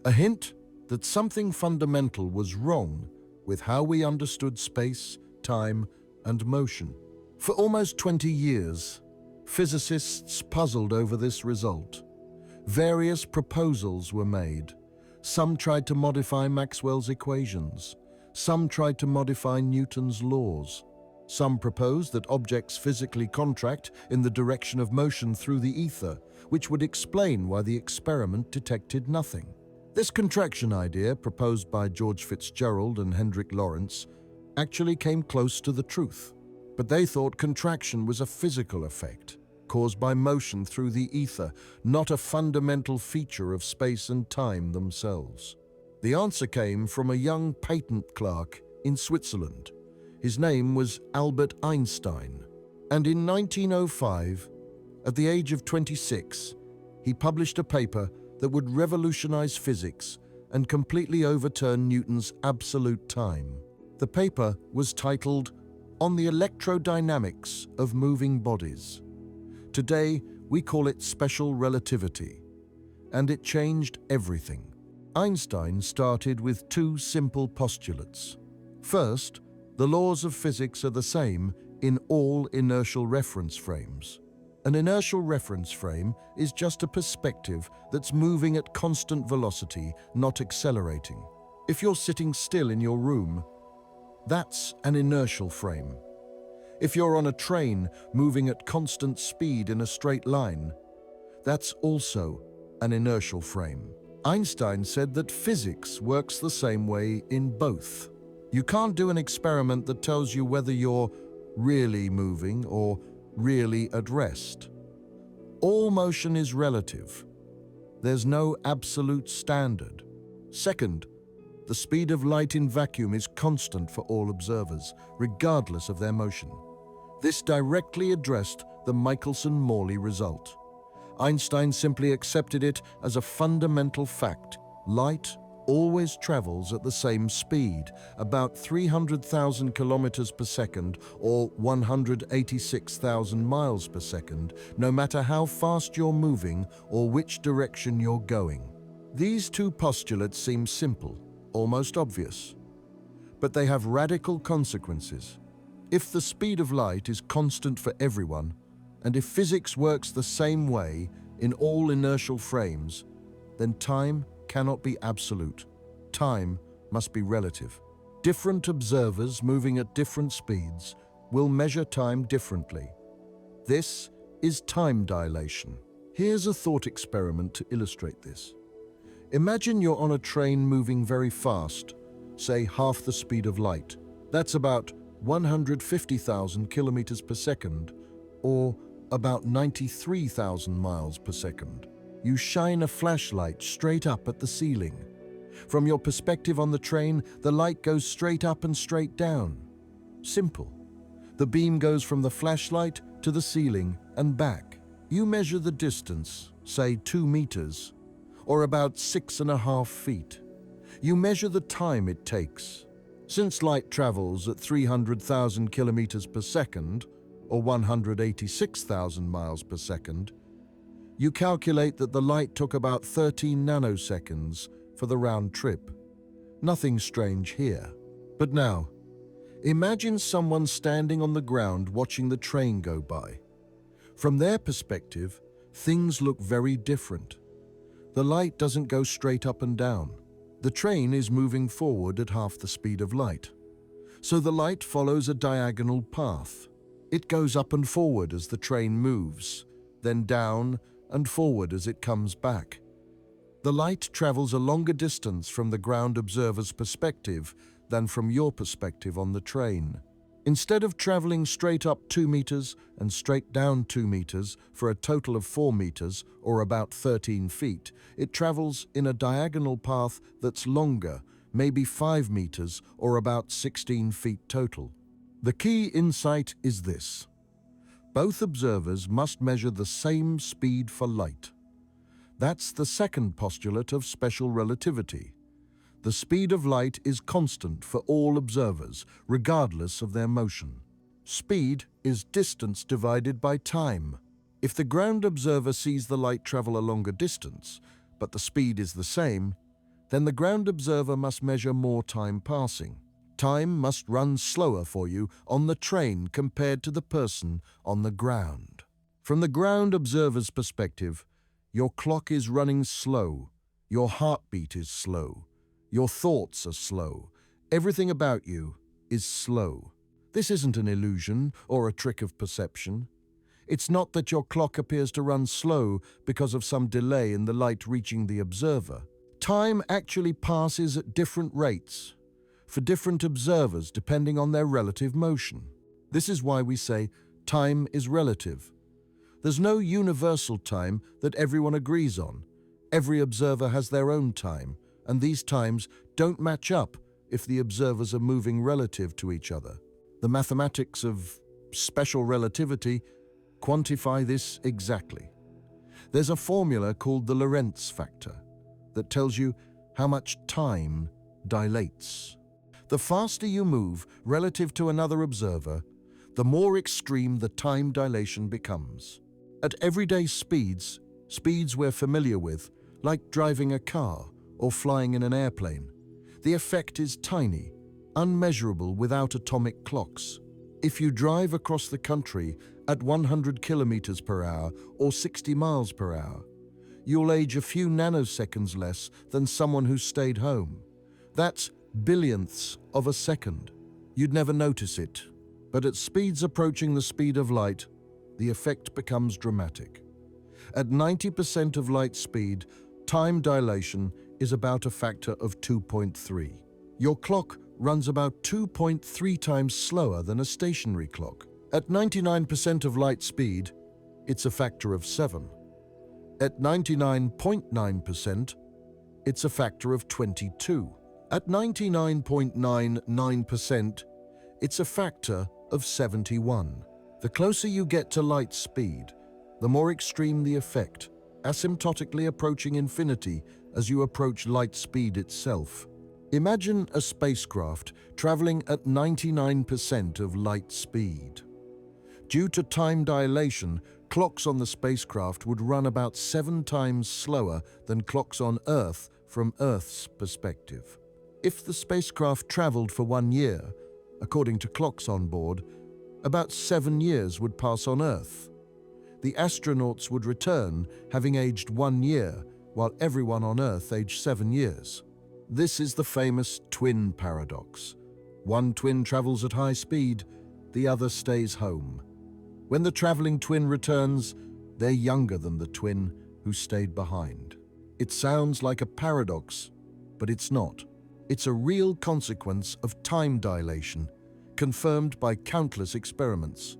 A hint that something fundamental was wrong with how we understood space, time, and motion. For almost 20 years, physicists puzzled over this result. Various proposals were made. Some tried to modify Maxwell's equations. Some tried to modify Newton's laws. Some proposed that objects physically contract in the direction of motion through the ether, which would explain why the experiment detected nothing. This contraction idea, proposed by George Fitzgerald and Hendrik Lorentz, actually came close to the truth. But they thought contraction was a physical effect, caused by motion through the ether, not a fundamental feature of space and time themselves. The answer came from a young patent clerk in Switzerland. His name was Albert Einstein, and in 1905, at the age of 26, he published a paper that would revolutionize physics and completely overturn Newton's absolute time. The paper was titled "On the Electrodynamics of Moving Bodies." Today, we call it special relativity, and it changed everything. Einstein started with two simple postulates. First, the laws of physics are the same in all inertial reference frames. An inertial reference frame is just a perspective that's moving at constant velocity, not accelerating. If you're sitting still in your room, that's an inertial frame. If you're on a train moving at constant speed in a straight line, that's also an inertial frame. Einstein said that physics works the same way in both. You can't do an experiment that tells you whether you're really moving or really at rest. All motion is relative. There's no absolute standard. Second, the speed of light in vacuum is constant for all observers, regardless of their motion. This directly addressed the Michelson-Morley result. Einstein simply accepted it as a fundamental fact. Light always travels at the same speed, about 300,000 kilometers per second or 186,000 miles per second, no matter how fast you're moving or which direction you're going. These two postulates seem simple, almost obvious, but they have radical consequences. If the speed of light is constant for everyone, and if physics works the same way in all inertial frames, then time cannot be absolute. Time must be relative. Different observers moving at different speeds will measure time differently. This is time dilation. Here's a thought experiment to illustrate this. Imagine you're on a train moving very fast, say half the speed of light. That's about 150,000 kilometers per second, or about 93,000 miles per second. You shine a flashlight straight up at the ceiling. From your perspective on the train, the light goes straight up and straight down. Simple. The beam goes from the flashlight to the ceiling and back. You measure the distance, say 2 meters, or about 6.5 feet. You measure the time it takes. Since light travels at 300,000 kilometers per second, or 186,000 miles per second, you calculate that the light took about 13 nanoseconds for the round trip. Nothing strange here. But now, imagine someone standing on the ground watching the train go by. From their perspective, things look very different. The light doesn't go straight up and down. The train is moving forward at half the speed of light. So the light follows a diagonal path. It goes up and forward as the train moves, then down and forward as it comes back. The light travels a longer distance from the ground observer's perspective than from your perspective on the train. Instead of traveling straight up 2 meters and straight down 2 meters for a total of 4 meters, or about 13 feet, it travels in a diagonal path that's longer, maybe 5 meters, or about 16 feet total. The key insight is this: both observers must measure the same speed for light. That's the second postulate of special relativity. The speed of light is constant for all observers, regardless of their motion. Speed is distance divided by time. If the ground observer sees the light travel a longer distance, but the speed is the same, then the ground observer must measure more time passing. Time must run slower for you on the train compared to the person on the ground. From the ground observer's perspective, your clock is running slow, your heartbeat is slow, your thoughts are slow. Everything about you is slow. This isn't an illusion or a trick of perception. It's not that your clock appears to run slow because of some delay in the light reaching the observer. Time actually passes at different rates for different observers depending on their relative motion. This is why we say time is relative. There's no universal time that everyone agrees on. Every observer has their own time, and these times don't match up if the observers are moving relative to each other. The mathematics of special relativity quantify this exactly. There's a formula called the Lorentz factor that tells you how much time dilates. The faster you move relative to another observer, the more extreme the time dilation becomes. At everyday speeds we're familiar with, like driving a car or flying in an airplane, the effect is tiny, unmeasurable without atomic clocks. If you drive across the country at 100 kilometers per hour or 60 miles per hour, you'll age a few nanoseconds less than someone who stayed home. That's billionths of a second. You'd never notice it, but at speeds approaching the speed of light, the effect becomes dramatic. At 90% of light speed, time dilation is about a factor of 2.3. Your clock runs about 2.3 times slower than a stationary clock. At 99% of light speed, it's a factor of 7. At 99.9%, it's a factor of 22. At 99.99%, it's a factor of 71. The closer you get to light speed, the more extreme the effect, asymptotically approaching infinity as you approach light speed itself. Imagine a spacecraft traveling at 99% of light speed. Due to time dilation, clocks on the spacecraft would run about 7 times slower than clocks on Earth from Earth's perspective. If the spacecraft traveled for 1 year, according to clocks on board, about 7 years would pass on Earth. The astronauts would return, having aged 1 year, while everyone on Earth aged 7 years. This is the famous twin paradox. One twin travels at high speed, the other stays home. When the traveling twin returns, they're younger than the twin who stayed behind. It sounds like a paradox, but it's not. It's a real consequence of time dilation, confirmed by countless experiments.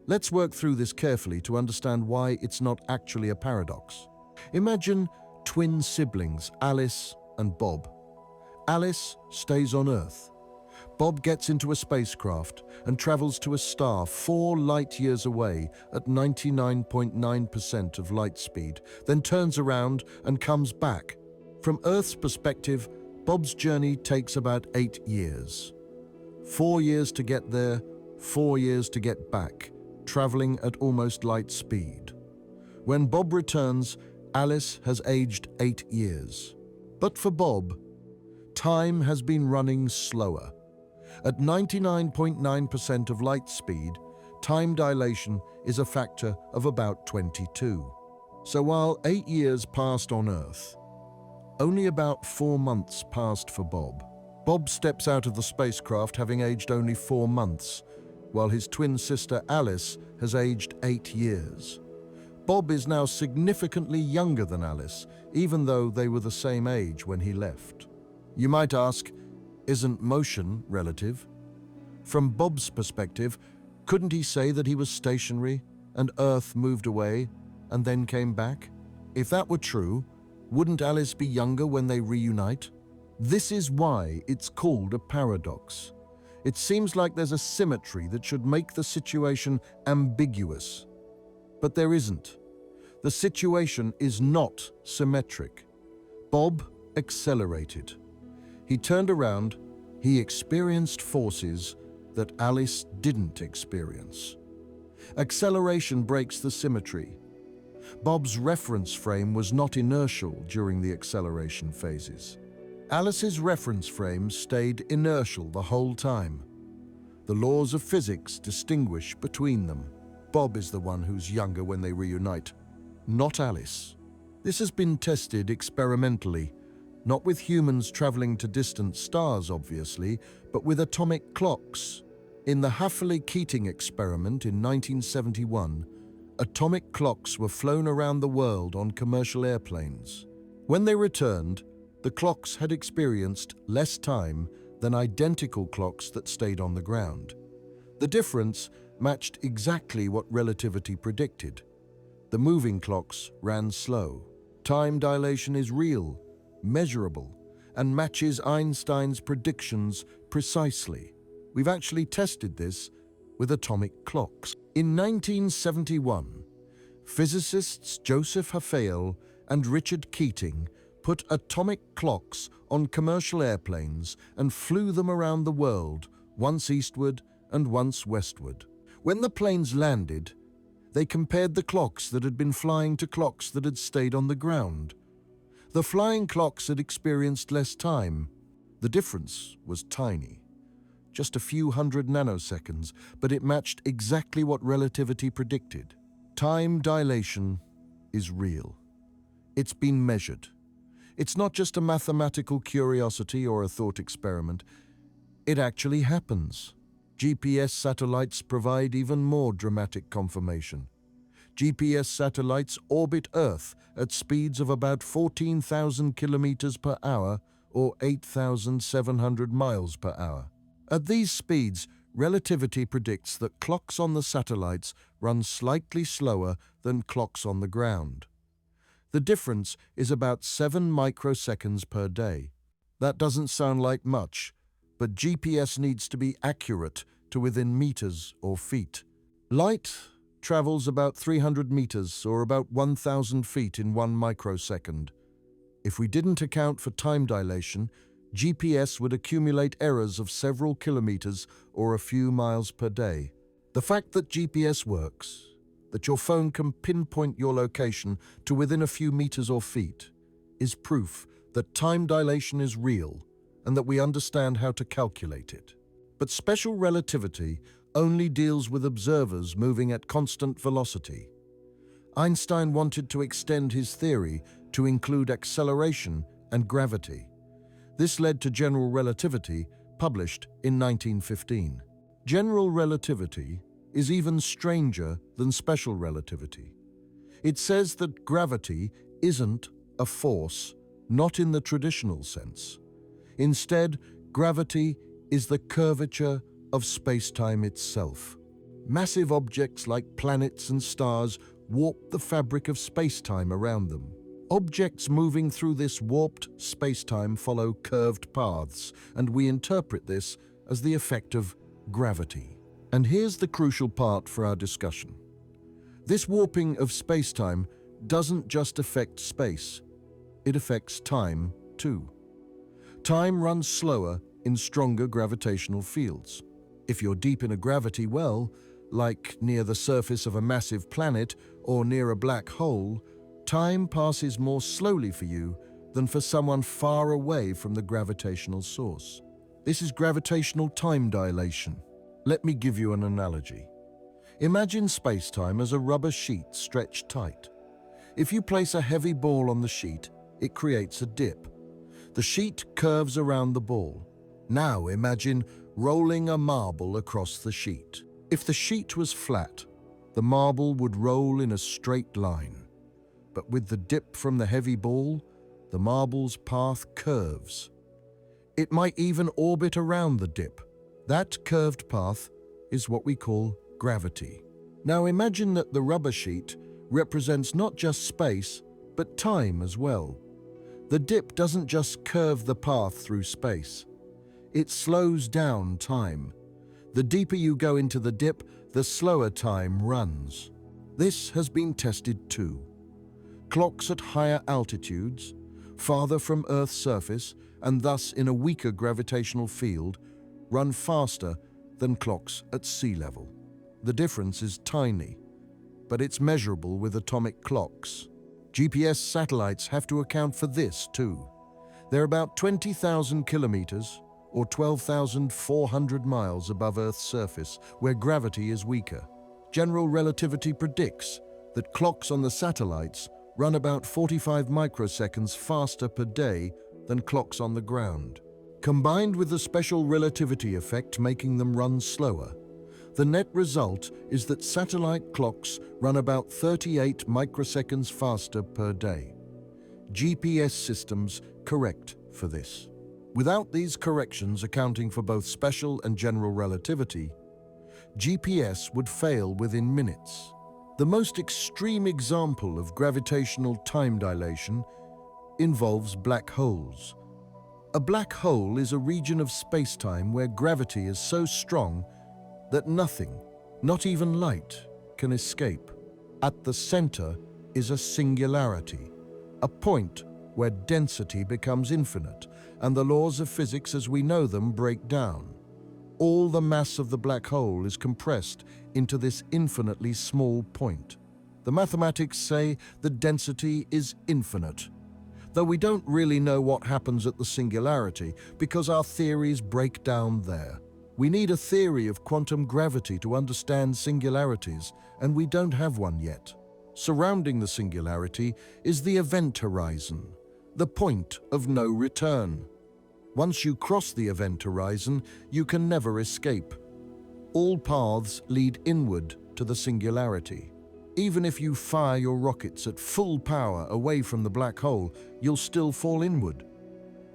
Let's work through this carefully to understand why it's not actually a paradox. Imagine twin siblings, Alice and Bob. Alice stays on Earth. Bob gets into a spacecraft and travels to a star 4 light-years away at 99.9% of light speed, then turns around and comes back. From Earth's perspective, Bob's journey takes about 8 years. 4 years to get there, 4 years to get back, traveling at almost light speed. When Bob returns, Alice has aged 8 years. But for Bob, time has been running slower. At 99.9% of light speed, time dilation is a factor of about 22. So while 8 years passed on Earth, only about 4 months passed for Bob. Bob steps out of the spacecraft having aged only 4 months, while his twin sister Alice has aged 8 years. Bob is now significantly younger than Alice, even though they were the same age when he left. You might ask, isn't motion relative? From Bob's perspective, couldn't he say that he was stationary and Earth moved away and then came back? If that were true, wouldn't Alice be younger when they reunite? This is why it's called a paradox. It seems like there's a symmetry that should make the situation ambiguous. But there isn't. The situation is not symmetric. Bob accelerated. He turned around, he experienced forces that Alice didn't experience. Acceleration breaks the symmetry. Bob's reference frame was not inertial during the acceleration phases. Alice's reference frame stayed inertial the whole time. The laws of physics distinguish between them. Bob is the one who's younger when they reunite, not Alice. This has been tested experimentally, not with humans traveling to distant stars, obviously, but with atomic clocks. In the Hafele-Keating experiment in 1971, atomic clocks were flown around the world on commercial airplanes. When they returned, the clocks had experienced less time than identical clocks that stayed on the ground. The difference matched exactly what relativity predicted. The moving clocks ran slow. Time dilation is real, measurable, and matches Einstein's predictions precisely. We've actually tested this with atomic clocks. In 1971, physicists Joseph Hafele and Richard Keating put atomic clocks on commercial airplanes and flew them around the world, once eastward and once westward. When the planes landed, they compared the clocks that had been flying to clocks that had stayed on the ground. The flying clocks had experienced less time. The difference was tiny, just a few hundred nanoseconds, but it matched exactly what relativity predicted. Time dilation is real. It's been measured. It's not just a mathematical curiosity or a thought experiment. It actually happens. GPS satellites provide even more dramatic confirmation. GPS satellites orbit Earth at speeds of about 14,000 kilometers per hour or 8,700 miles per hour. At these speeds, relativity predicts that clocks on the satellites run slightly slower than clocks on the ground. The difference is about 7 microseconds per day. That doesn't sound like much, but GPS needs to be accurate to within meters or feet. Light travels about 300 meters or about 1,000 feet in 1 microsecond. If we didn't account for time dilation, GPS would accumulate errors of several kilometers or a few miles per day. The fact that GPS works, that your phone can pinpoint your location to within a few meters or feet, is proof that time dilation is real and that we understand how to calculate it. But special relativity only deals with observers moving at constant velocity. Einstein wanted to extend his theory to include acceleration and gravity. This led to general relativity, published in 1915. General relativity is even stranger than special relativity. It says that gravity isn't a force, not in the traditional sense. Instead, gravity is the curvature of spacetime itself. Massive objects like planets and stars warp the fabric of spacetime around them. Objects moving through this warped spacetime follow curved paths, and we interpret this as the effect of gravity. And here's the crucial part for our discussion. This warping of spacetime doesn't just affect space, it affects time too. Time runs slower in stronger gravitational fields. If you're deep in a gravity well, like near the surface of a massive planet or near a black hole, time passes more slowly for you than for someone far away from the gravitational source. This is gravitational time dilation. Let me give you an analogy. Imagine spacetime as a rubber sheet stretched tight. If you place a heavy ball on the sheet, it creates a dip. The sheet curves around the ball. Now imagine rolling a marble across the sheet. If the sheet was flat, the marble would roll in a straight line. But with the dip from the heavy ball, the marble's path curves. It might even orbit around the dip. That curved path is what we call gravity. Now imagine that the rubber sheet represents not just space, but time as well. The dip doesn't just curve the path through space. It slows down time. The deeper you go into the dip, the slower time runs. This has been tested too. Clocks at higher altitudes, farther from Earth's surface, and thus in a weaker gravitational field, run faster than clocks at sea level. The difference is tiny, but it's measurable with atomic clocks. GPS satellites have to account for this too. They're about 20,000 kilometers, or 12,400 miles above Earth's surface, where gravity is weaker. General relativity predicts that clocks on the satellites run about 45 microseconds faster per day than clocks on the ground. Combined with the special relativity effect making them run slower, the net result is that satellite clocks run about 38 microseconds faster per day. GPS systems correct for this. Without these corrections accounting for both special and general relativity, GPS would fail within minutes. The most extreme example of gravitational time dilation involves black holes. A black hole is a region of spacetime where gravity is so strong that nothing, not even light, can escape. At the center is a singularity, a point where density becomes infinite and the laws of physics as we know them break down. All the mass of the black hole is compressed into this infinitely small point. The mathematics say the density is infinite, though we don't really know what happens at the singularity because our theories break down there. We need a theory of quantum gravity to understand singularities, and we don't have one yet. Surrounding the singularity is the event horizon, the point of no return. Once you cross the event horizon, you can never escape. All paths lead inward to the singularity. Even if you fire your rockets at full power away from the black hole, you'll still fall inward.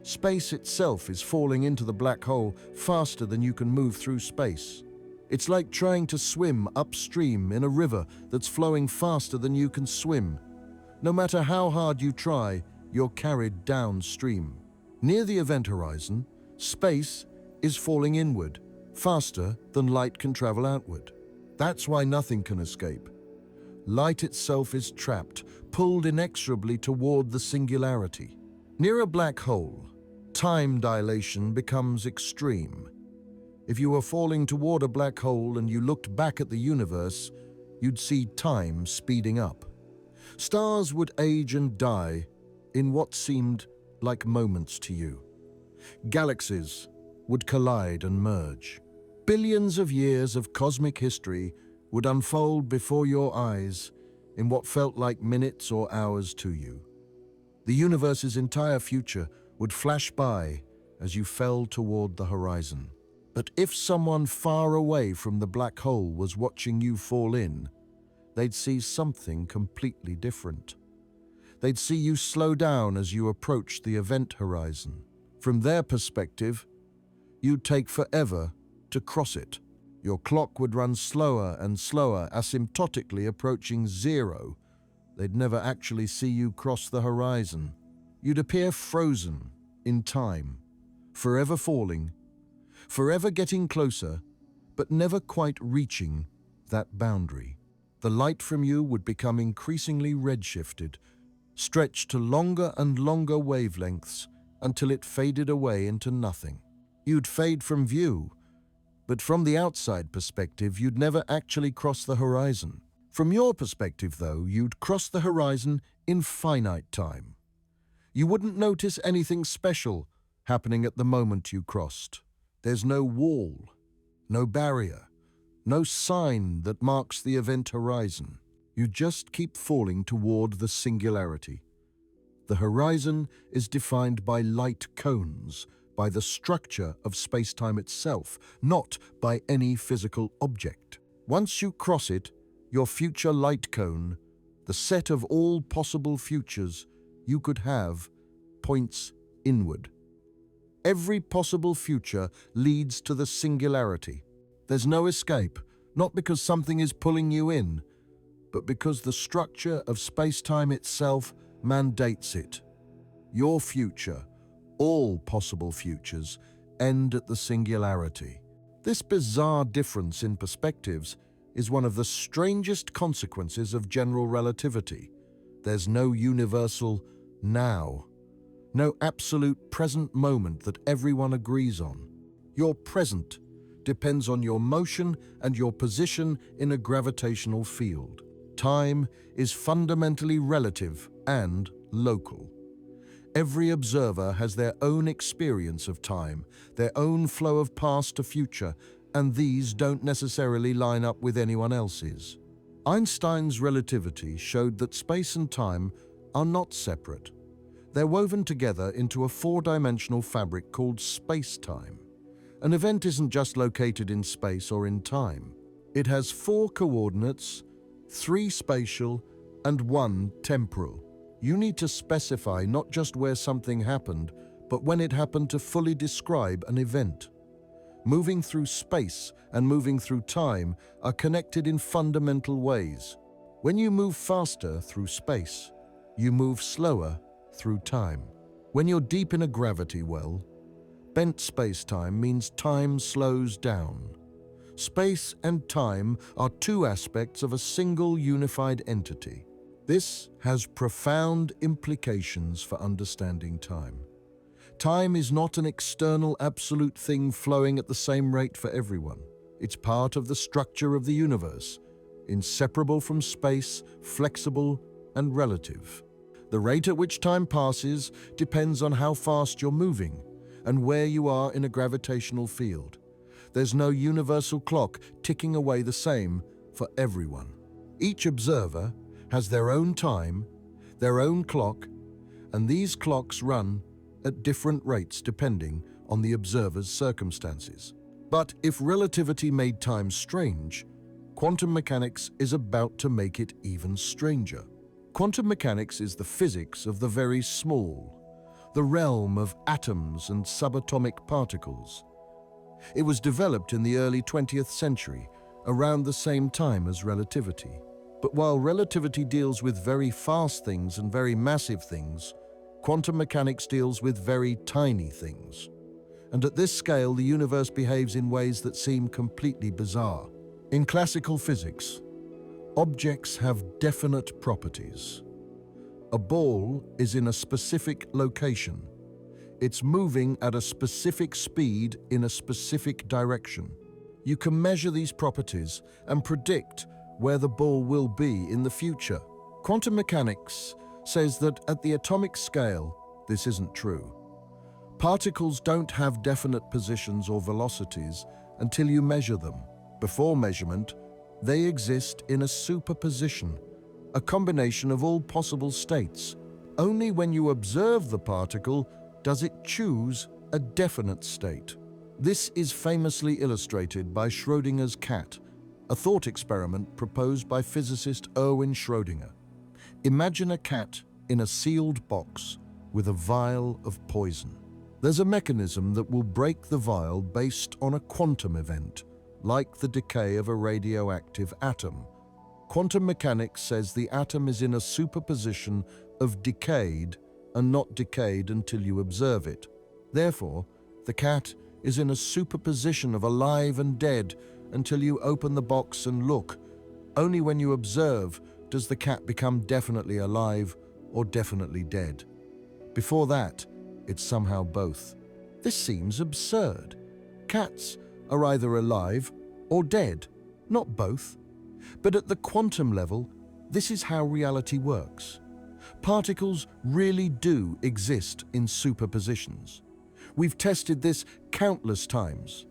Space itself is falling into the black hole faster than you can move through space. It's like trying to swim upstream in a river that's flowing faster than you can swim. No matter how hard you try, you're carried downstream. Near the event horizon, space is falling inward, faster than light can travel outward. That's why nothing can escape. Light itself is trapped, pulled inexorably toward the singularity. Near a black hole, time dilation becomes extreme. If you were falling toward a black hole and you looked back at the universe, you'd see time speeding up. Stars would age and die in what seemed like moments to you. Galaxies would collide and merge. Billions of years of cosmic history would unfold before your eyes in what felt like minutes or hours to you. The universe's entire future would flash by as you fell toward the horizon. But if someone far away from the black hole was watching you fall in, they'd see something completely different. They'd see you slow down as you approached the event horizon. From their perspective, you'd take forever to cross it. Your clock would run slower and slower, asymptotically approaching zero. They'd never actually see you cross the horizon. You'd appear frozen in time, forever falling, forever getting closer, but never quite reaching that boundary. The light from you would become increasingly redshifted, stretched to longer and longer wavelengths until it faded away into nothing. You'd fade from view, but from the outside perspective, you'd never actually cross the horizon. From your perspective, though, you'd cross the horizon in finite time. You wouldn't notice anything special happening at the moment you crossed. There's no wall, no barrier, no sign that marks the event horizon. You just keep falling toward the singularity. The horizon is defined by light cones, by the structure of spacetime itself, not by any physical object. Once you cross it, your future light cone, the set of all possible futures you could have, points inward. Every possible future leads to the singularity. There's no escape, not because something is pulling you in, but because the structure of spacetime itself mandates it. Your future, all possible futures, end at the singularity. This bizarre difference in perspectives is one of the strangest consequences of general relativity. There's no universal now, no absolute present moment that everyone agrees on. Your present depends on your motion and your position in a gravitational field. Time is fundamentally relative and local. Every observer has their own experience of time, their own flow of past to future, and these don't necessarily line up with anyone else's. Einstein's relativity showed that space and time are not separate. They're woven together into a four-dimensional fabric called spacetime. An event isn't just located in space or in time. It has 4 coordinates, 3 spatial, and 1 temporal. You need to specify not just where something happened, but when it happened to fully describe an event. Moving through space and moving through time are connected in fundamental ways. When you move faster through space, you move slower through time. When you're deep in a gravity well, bent space-time means time slows down. Space and time are 2 aspects of a single unified entity. This has profound implications for understanding time. Time is not an external absolute thing flowing at the same rate for everyone. It's part of the structure of the universe, inseparable from space, flexible and relative. The rate at which time passes depends on how fast you're moving and where you are in a gravitational field. There's no universal clock ticking away the same for everyone. Each observer has their own time, their own clock, and these clocks run at different rates depending on the observer's circumstances. But if relativity made time strange, quantum mechanics is about to make it even stranger. Quantum mechanics is the physics of the very small, the realm of atoms and subatomic particles. It was developed in the early 20th century, around the same time as relativity. But while relativity deals with very fast things and very massive things, quantum mechanics deals with very tiny things. And at this scale, the universe behaves in ways that seem completely bizarre. In classical physics, objects have definite properties. A ball is in a specific location. It's moving at a specific speed in a specific direction. You can measure these properties and predict where the ball will be in the future. Quantum mechanics says that at the atomic scale, this isn't true. Particles don't have definite positions or velocities, until you measure them. Before measurement, they exist in a superposition, a combination of all possible states. Only when you observe the particle does it choose a definite state. This is famously illustrated by Schrödinger's cat, a thought experiment proposed by physicist Erwin Schrödinger. Imagine a cat in a sealed box with a vial of poison. There's a mechanism that will break the vial based on a quantum event, like the decay of a radioactive atom. Quantum mechanics says the atom is in a superposition of decayed and not decayed until you observe it. Therefore, the cat is in a superposition of alive and dead until you open the box and look. Only when you observe does the cat become definitely alive or definitely dead. Before that, it's somehow both. This seems absurd. Cats are either alive or dead, not both. But at the quantum level, this is how reality works. Particles really do exist in superpositions. We've tested this countless times.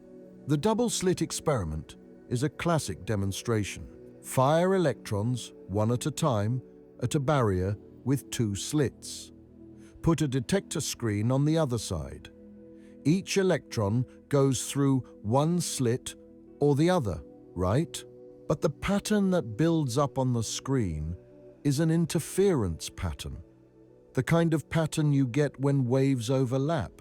The double-slit experiment is a classic demonstration. Fire electrons, one at a time, at a barrier with two slits. Put a detector screen on the other side. Each electron goes through one slit or the other, right? But the pattern that builds up on the screen is an interference pattern, the kind of pattern you get when waves overlap.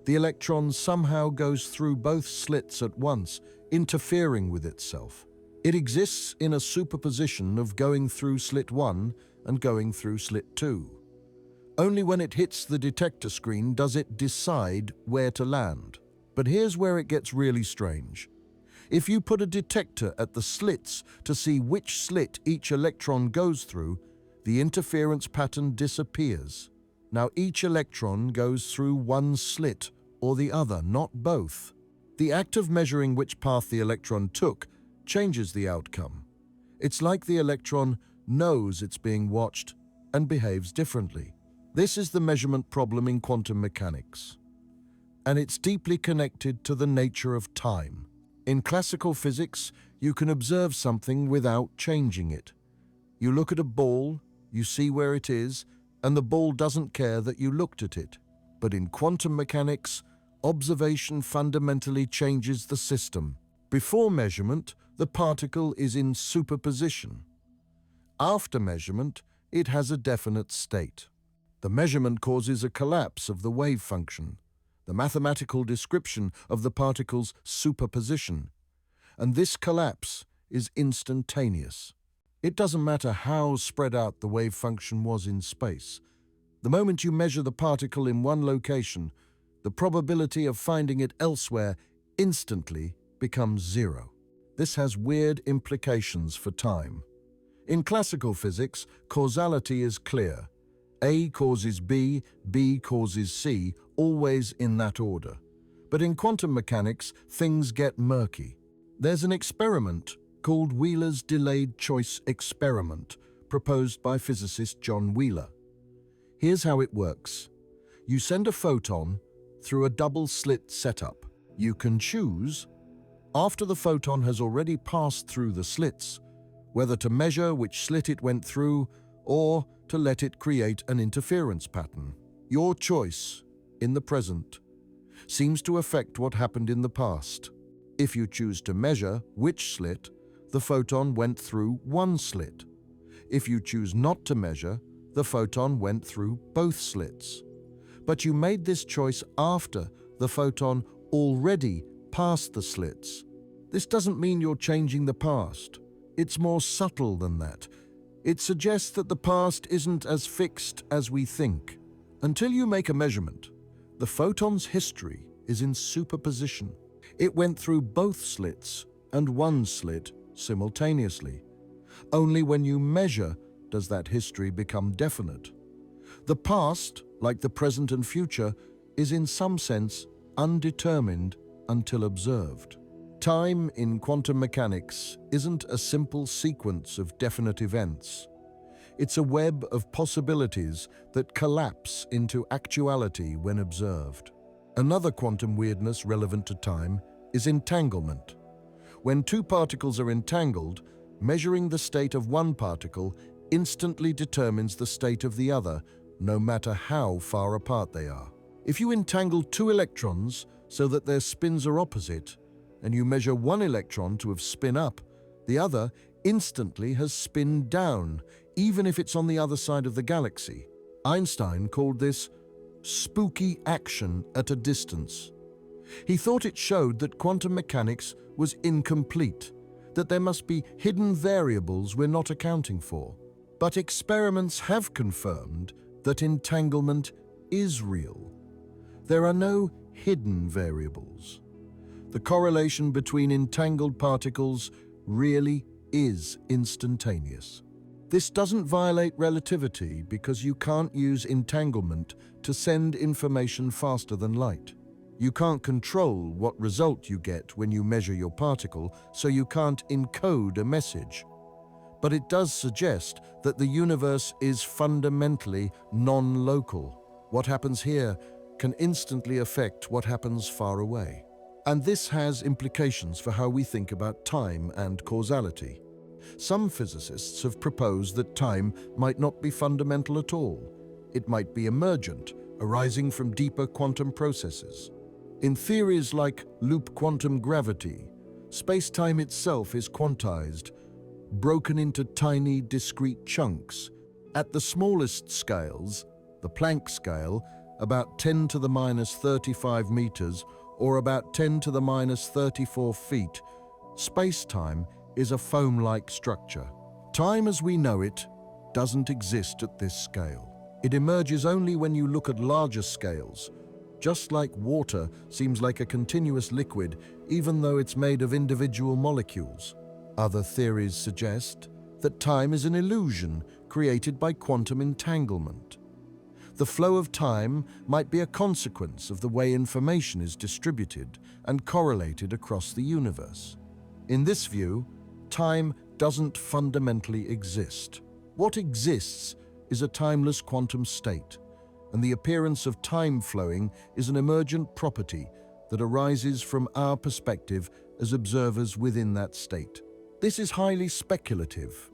The electron somehow goes through both slits at once, interfering with itself. It exists in a superposition of going through slit 1 and going through slit 2. Only when it hits the detector screen does it decide where to land. But here's where it gets really strange. If you put a detector at the slits to see which slit each electron goes through, the interference pattern disappears. Now each electron goes through one slit or the other, not both. The act of measuring which path the electron took changes the outcome. It's like the electron knows it's being watched and behaves differently. This is the measurement problem in quantum mechanics, and it's deeply connected to the nature of time. In classical physics, you can observe something without changing it. You look at a ball, you see where it is, and the ball doesn't care that you looked at it. But in quantum mechanics, observation fundamentally changes the system. Before measurement, the particle is in superposition. After measurement, it has a definite state. The measurement causes a collapse of the wave function, the mathematical description of the particle's superposition. And this collapse is instantaneous. It doesn't matter how spread out the wave function was in space. The moment you measure the particle in one location, the probability of finding it elsewhere instantly becomes zero. This has weird implications for time. In classical physics, causality is clear. A causes B, B causes C, always in that order. But in quantum mechanics, things get murky. There's an experiment called Wheeler's delayed choice experiment, proposed by physicist John Wheeler. Here's how it works. You send a photon through a double-slit setup. You can choose, after the photon has already passed through the slits, whether to measure which slit it went through or to let it create an interference pattern. Your choice, in the present, seems to affect what happened in the past. If you choose to measure which slit, the photon went through one slit. If you choose not to measure, the photon went through both slits. But you made this choice after the photon already passed the slits. This doesn't mean you're changing the past. It's more subtle than that. It suggests that the past isn't as fixed as we think. Until you make a measurement, the photon's history is in superposition. It went through both slits and one slit simultaneously. Only when you measure does that history become definite. The past, like the present and future, is in some sense undetermined until observed. Time in quantum mechanics isn't a simple sequence of definite events. It's a web of possibilities that collapse into actuality when observed. Another quantum weirdness relevant to time is entanglement. When two particles are entangled, measuring the state of one particle instantly determines the state of the other, no matter how far apart they are. If you entangle two electrons so that their spins are opposite, and you measure one electron to have spin up, the other instantly has spin down, even if it's on the other side of the galaxy. Einstein called this spooky action at a distance. He thought it showed that quantum mechanics was incomplete, that there must be hidden variables we're not accounting for. But experiments have confirmed that entanglement is real. There are no hidden variables. The correlation between entangled particles really is instantaneous. This doesn't violate relativity because you can't use entanglement to send information faster than light. You can't control what result you get when you measure your particle, so you can't encode a message. But it does suggest that the universe is fundamentally non-local. What happens here can instantly affect what happens far away. And this has implications for how we think about time and causality. Some physicists have proposed that time might not be fundamental at all. It might be emergent, arising from deeper quantum processes. In theories like loop quantum gravity, space-time itself is quantized, broken into tiny, discrete chunks. At the smallest scales, the Planck scale, about 10 to the minus 35 meters, or about 10 to the minus 34 feet, space-time is a foam-like structure. Time as we know it doesn't exist at this scale. It emerges only when you look at larger scales. Just like water seems like a continuous liquid, even though it's made of individual molecules. Other theories suggest that time is an illusion created by quantum entanglement. The flow of time might be a consequence of the way information is distributed and correlated across the universe. In this view, time doesn't fundamentally exist. What exists is a timeless quantum state, and the appearance of time flowing is an emergent property that arises from our perspective as observers within that state. This is highly speculative,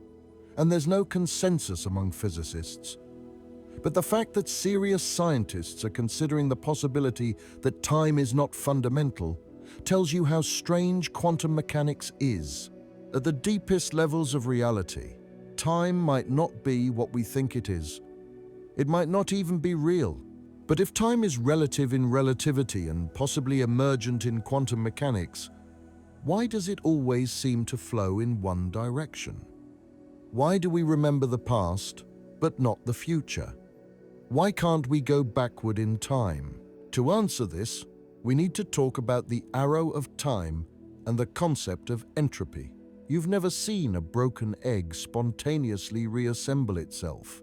and there's no consensus among physicists. But the fact that serious scientists are considering the possibility that time is not fundamental tells you how strange quantum mechanics is. At the deepest levels of reality, time might not be what we think it is. It might not even be real. But if time is relative in relativity and possibly emergent in quantum mechanics, why does it always seem to flow in one direction? Why do we remember the past, but not the future? Why can't we go backward in time? To answer this, we need to talk about the arrow of time and the concept of entropy. You've never seen a broken egg spontaneously reassemble itself.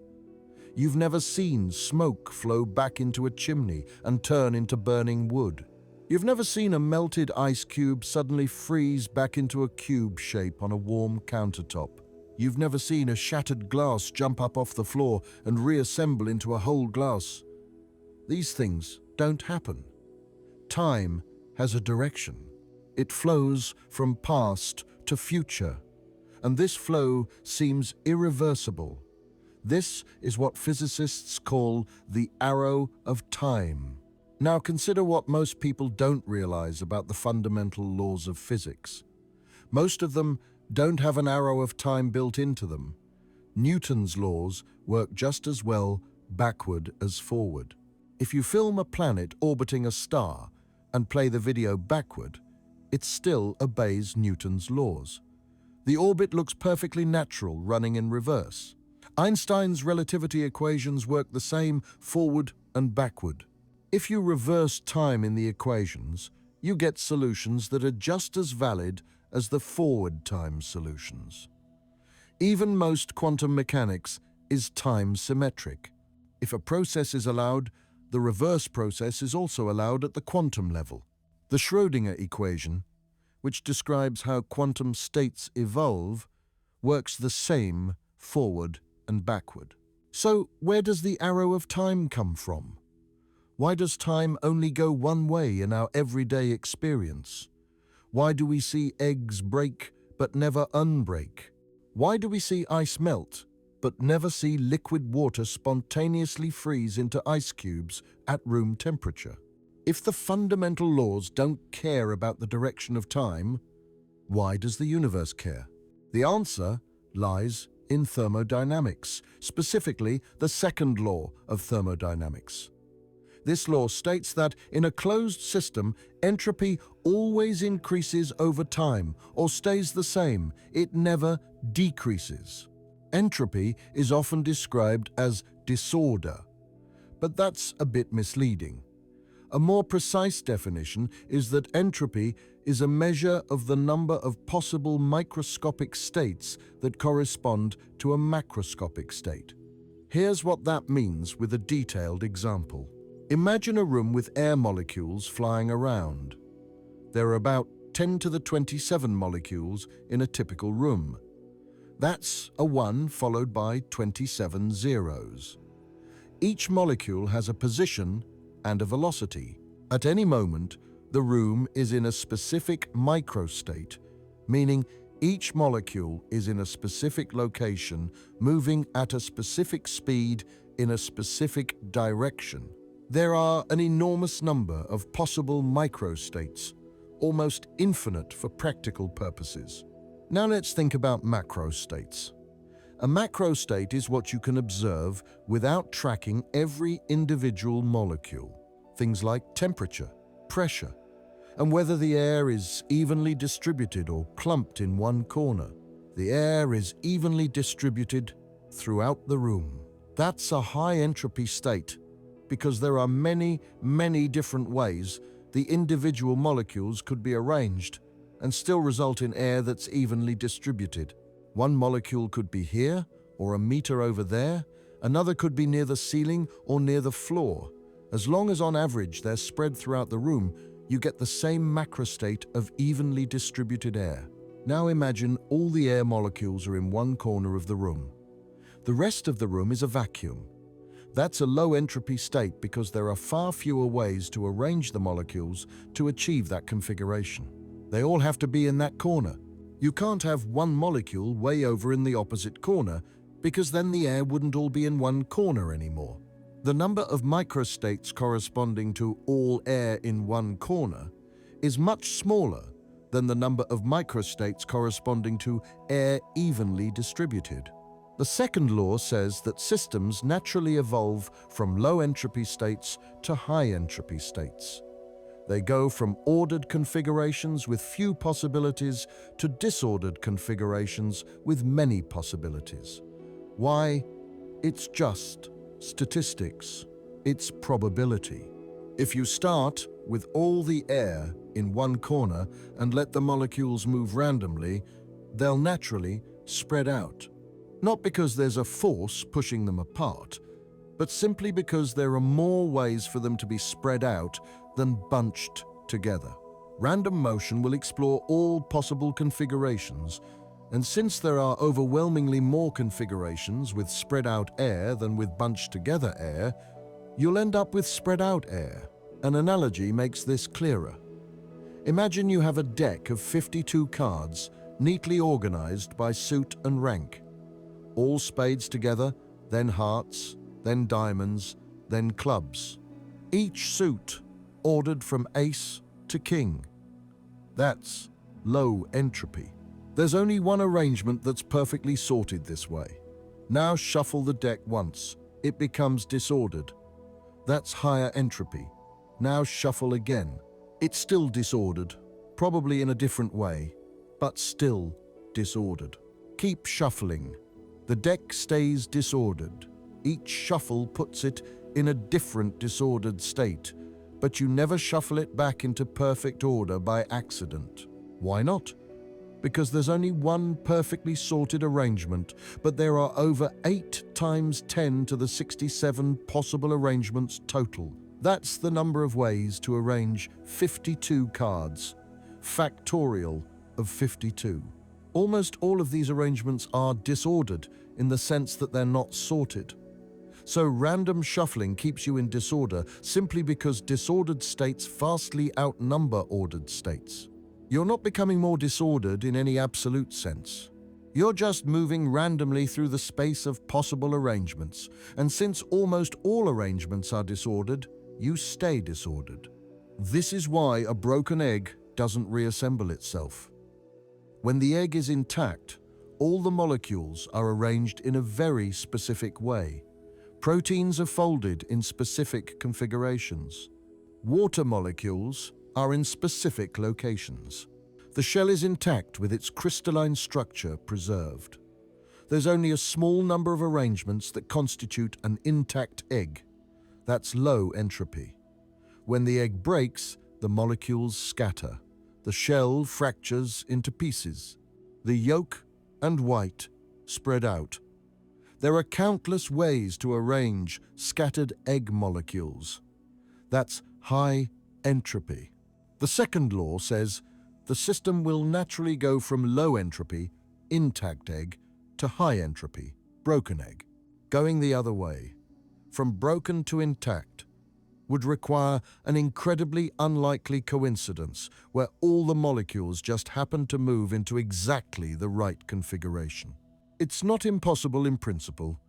You've never seen smoke flow back into a chimney and turn into burning wood. You've never seen a melted ice cube suddenly freeze back into a cube shape on a warm countertop. You've never seen a shattered glass jump up off the floor and reassemble into a whole glass. These things don't happen. Time has a direction. It flows from past to future, and this flow seems irreversible. This is what physicists call the arrow of time. Now consider what most people don't realize about the fundamental laws of physics. Most of them don't have an arrow of time built into them. Newton's laws work just as well backward as forward. If you film a planet orbiting a star and play the video backward, it still obeys Newton's laws. The orbit looks perfectly natural running in reverse. Einstein's relativity equations work the same forward and backward. If you reverse time in the equations, you get solutions that are just as valid as the forward time solutions. Even most quantum mechanics is time symmetric. If a process is allowed, the reverse process is also allowed at the quantum level. The Schrödinger equation, which describes how quantum states evolve, works the same forward and backward. So where does the arrow of time come from? Why does time only go one way in our everyday experience? Why do we see eggs break but never unbreak? Why do we see ice melt but never see liquid water spontaneously freeze into ice cubes at room temperature? If the fundamental laws don't care about the direction of time, why does the universe care? The answer lies in thermodynamics, specifically the second law of thermodynamics. This law states that in a closed system, entropy always increases over time or stays the same. It never decreases. Entropy is often described as disorder, but that's a bit misleading. A more precise definition is that entropy is a measure of the number of possible microscopic states that correspond to a macroscopic state. Here's what that means with a detailed example. Imagine a room with air molecules flying around. There are about 10 to the 27 molecules in a typical room. That's a 1 followed by 27 zeros. Each molecule has a position and a velocity. At any moment, the room is in a specific microstate, meaning each molecule is in a specific location, moving at a specific speed in a specific direction. There are an enormous number of possible microstates, almost infinite for practical purposes. Now let's think about macrostates. A macrostate is what you can observe without tracking every individual molecule. Things like temperature, pressure, and whether the air is evenly distributed or clumped in one corner. The air is evenly distributed throughout the room. That's a high entropy state because there are many, many different ways the individual molecules could be arranged and still result in air that's evenly distributed. One molecule could be here or a meter over there. Another could be near the ceiling or near the floor. As long as on average they're spread throughout the room, you get the same macrostate of evenly distributed air. Now imagine all the air molecules are in one corner of the room. The rest of the room is a vacuum. That's a low entropy state because there are far fewer ways to arrange the molecules to achieve that configuration. They all have to be in that corner. You can't have one molecule way over in the opposite corner because then the air wouldn't all be in one corner anymore. The number of microstates corresponding to all air in one corner is much smaller than the number of microstates corresponding to air evenly distributed. The second law says that systems naturally evolve from low entropy states to high entropy states. They go from ordered configurations with few possibilities to disordered configurations with many possibilities. Why? It's just statistics. It's probability. If you start with all the air in one corner and let the molecules move randomly, they'll naturally spread out. Not because there's a force pushing them apart, but simply because there are more ways for them to be spread out than bunched together. Random motion will explore all possible configurations, and since there are overwhelmingly more configurations with spread out air than with bunched together air, you'll end up with spread out air. An analogy makes this clearer. Imagine you have a deck of 52 cards neatly organized by suit and rank. All spades together, then hearts, then diamonds, then clubs. Each suit ordered from ace to king. That's low entropy. There's only one arrangement that's perfectly sorted this way. Now shuffle the deck once. It becomes disordered. That's higher entropy. Now shuffle again. It's still disordered, probably in a different way, but still disordered. Keep shuffling. The deck stays disordered. Each shuffle puts it in a different disordered state, but you never shuffle it back into perfect order by accident. Why not? Because there's only one perfectly sorted arrangement, but there are over 8 times 10 to the 67 possible arrangements total. That's the number of ways to arrange 52 cards, factorial of 52. Almost all of these arrangements are disordered in the sense that they're not sorted. So random shuffling keeps you in disorder simply because disordered states vastly outnumber ordered states. You're not becoming more disordered in any absolute sense. You're just moving randomly through the space of possible arrangements, and since almost all arrangements are disordered, you stay disordered. This is why a broken egg doesn't reassemble itself. When the egg is intact, all the molecules are arranged in a very specific way. Proteins are folded in specific configurations. Water molecules are in specific locations. The shell is intact with its crystalline structure preserved. There's only a small number of arrangements that constitute an intact egg. That's low entropy. When the egg breaks, the molecules scatter. The shell fractures into pieces. The yolk and white spread out. There are countless ways to arrange scattered egg molecules. That's high entropy. The second law says the system will naturally go from low entropy, intact egg, to high entropy, broken egg. Going the other way, from broken to intact, would require an incredibly unlikely coincidence where all the molecules just happen to move into exactly the right configuration. It's not impossible in principle,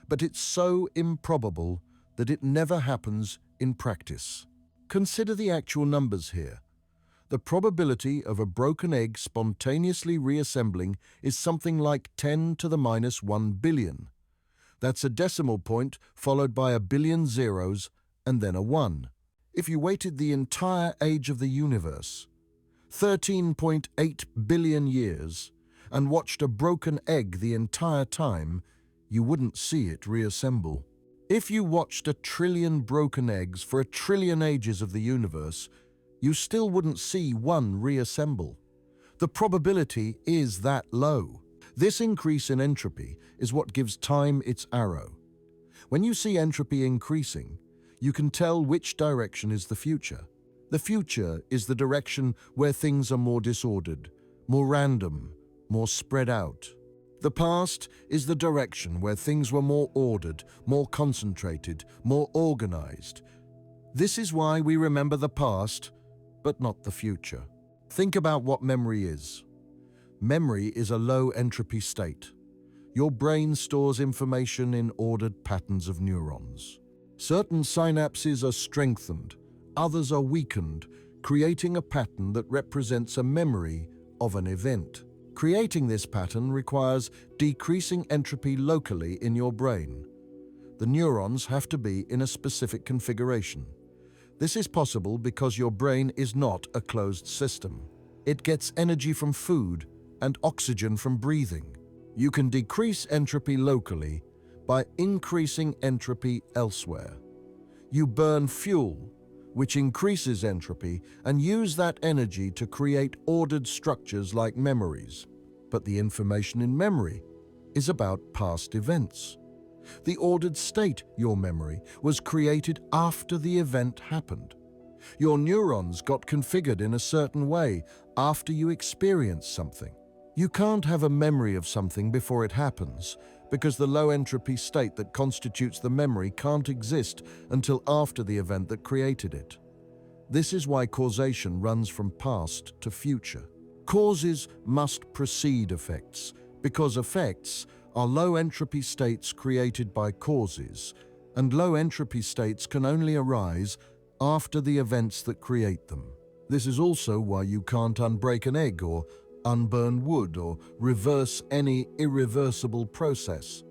but it's so improbable that it never happens in practice. Consider the actual numbers here. The probability of a broken egg spontaneously reassembling is something like 10 to the minus 1 billion. That's a decimal point followed by a billion zeros and then a 1. If you waited the entire age of the universe, 13.8 billion years, and watched a broken egg the entire time, you wouldn't see it reassemble. If you watched 1 trillion broken eggs for 1 trillion ages of the universe, you still wouldn't see one reassemble. The probability is that low. This increase in entropy is what gives time its arrow. When you see entropy increasing, you can tell which direction is the future. The future is the direction where things are more disordered, more random, more spread out. The past is the direction where things were more ordered, more concentrated, more organized. This is why we remember the past, but not the future. Think about what memory is. Memory is a low entropy state. Your brain stores information in ordered patterns of neurons. Certain synapses are strengthened, others are weakened, creating a pattern that represents a memory of an event. Creating this pattern requires decreasing entropy locally in your brain. The neurons have to be in a specific configuration. This is possible because your brain is not a closed system. It gets energy from food and oxygen from breathing. You can decrease entropy locally by increasing entropy elsewhere. You burn fuel, which increases entropy, and use that energy to create ordered structures like memories. But the information in memory is about past events. The ordered state, your memory, was created after the event happened. Your neurons got configured in a certain way after you experienced something. You can't have a memory of something before it happens, because the low entropy state that constitutes the memory can't exist until after the event that created it. This is why causation runs from past to future. Causes must precede effects, because effects are low entropy states created by causes, and low entropy states can only arise after the events that create them. This is also why you can't unbreak an egg or unburn wood or reverse any irreversible process.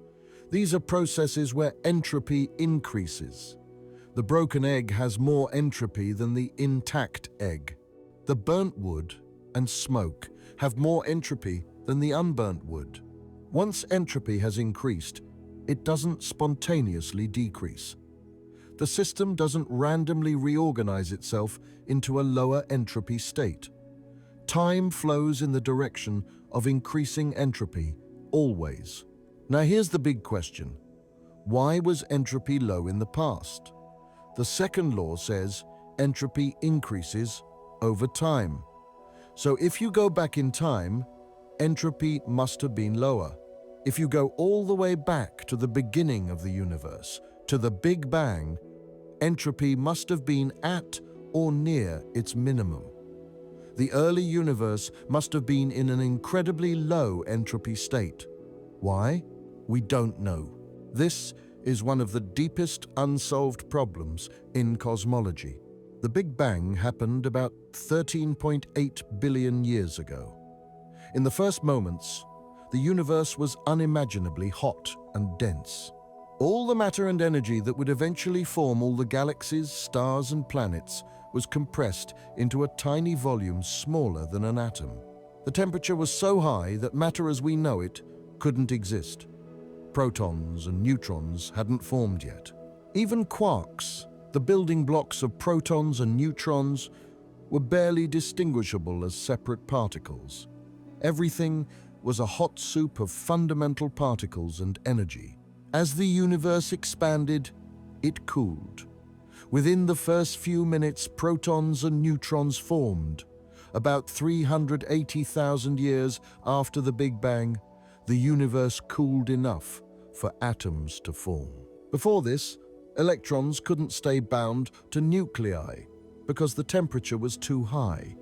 These are processes where entropy increases. The broken egg has more entropy than the intact egg. The burnt wood and smoke have more entropy than the unburnt wood. Once entropy has increased, it doesn't spontaneously decrease. The system doesn't randomly reorganize itself into a lower entropy state. Time flows in the direction of increasing entropy, always. Now here's the big question. Why was entropy low in the past? The second law says entropy increases over time. So if you go back in time, entropy must have been lower. If you go all the way back to the beginning of the universe, to the Big Bang, entropy must have been at or near its minimum. The early universe must have been in an incredibly low entropy state. Why? We don't know. This is one of the deepest unsolved problems in cosmology. The Big Bang happened about 13.8 billion years ago. In the first moments, the universe was unimaginably hot and dense. All the matter and energy that would eventually form all the galaxies, stars, and planets was compressed into a tiny volume smaller than an atom. The temperature was so high that matter as we know it couldn't exist. Protons and neutrons hadn't formed yet. Even quarks, the building blocks of protons and neutrons, were barely distinguishable as separate particles. Everything was a hot soup of fundamental particles and energy. As the universe expanded, it cooled. Within the first few minutes, protons and neutrons formed. About 380,000 years after the Big Bang, the universe cooled enough for atoms to form. Before this, electrons couldn't stay bound to nuclei because the temperature was too high.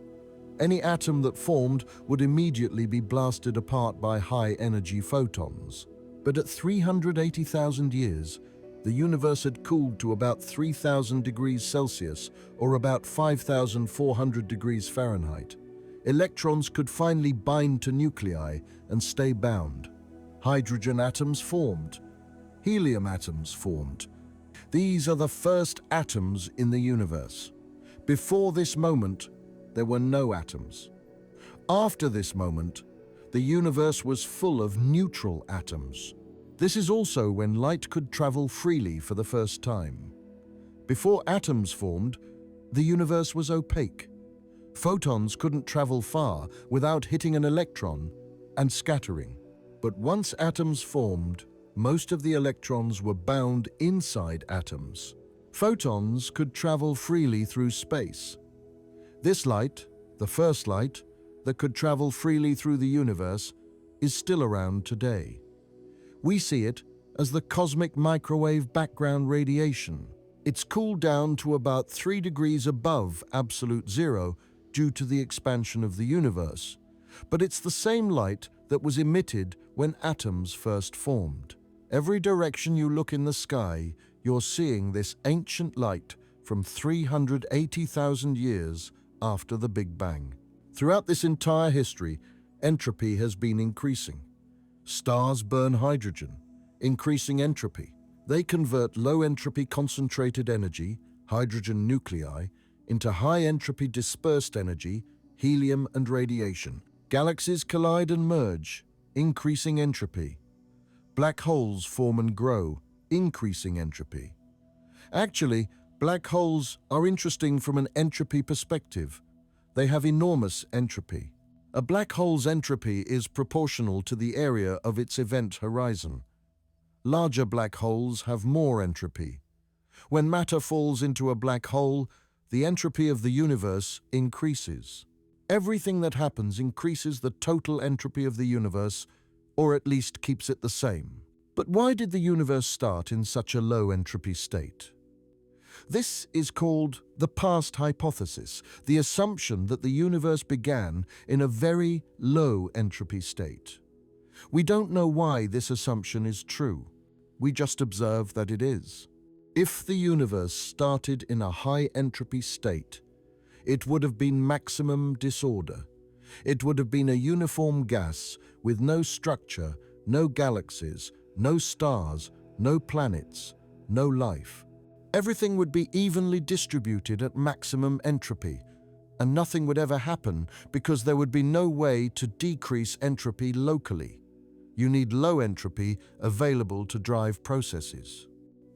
Any atom that formed would immediately be blasted apart by high-energy photons. But at 380,000 years, the universe had cooled to about 3,000 degrees Celsius, or about 5,400 degrees Fahrenheit. Electrons could finally bind to nuclei and stay bound. Hydrogen atoms formed. Helium atoms formed. These are the first atoms in the universe. Before this moment, there were no atoms. After this moment, the universe was full of neutral atoms. This is also when light could travel freely for the first time. Before atoms formed, the universe was opaque. Photons couldn't travel far without hitting an electron and scattering. But once atoms formed, most of the electrons were bound inside atoms. Photons could travel freely through space. This light, the first light, that could travel freely through the universe, is still around today. We see it as the cosmic microwave background radiation. It's cooled down to about 3 degrees above absolute zero due to the expansion of the universe. But it's the same light that was emitted when atoms first formed. Every direction you look in the sky, you're seeing this ancient light from 380,000 years after the Big Bang. Throughout this entire history, entropy has been increasing. Stars burn hydrogen, increasing entropy. They convert low-entropy concentrated energy, hydrogen nuclei, into high-entropy dispersed energy, helium and radiation. Galaxies collide and merge, increasing entropy. Black holes form and grow, increasing entropy. Actually, black holes are interesting from an entropy perspective. They have enormous entropy. A black hole's entropy is proportional to the area of its event horizon. Larger black holes have more entropy. When matter falls into a black hole, the entropy of the universe increases. Everything that happens increases the total entropy of the universe, or at least keeps it the same. But why did the universe start in such a low entropy state? This is called the past hypothesis, the assumption that the universe began in a very low entropy state. We don't know why this assumption is true. We just observe that it is. If the universe started in a high entropy state, it would have been maximum disorder. It would have been a uniform gas with no structure, no galaxies, no stars, no planets, no life. Everything would be evenly distributed at maximum entropy, and nothing would ever happen because there would be no way to decrease entropy locally. You need low entropy available to drive processes.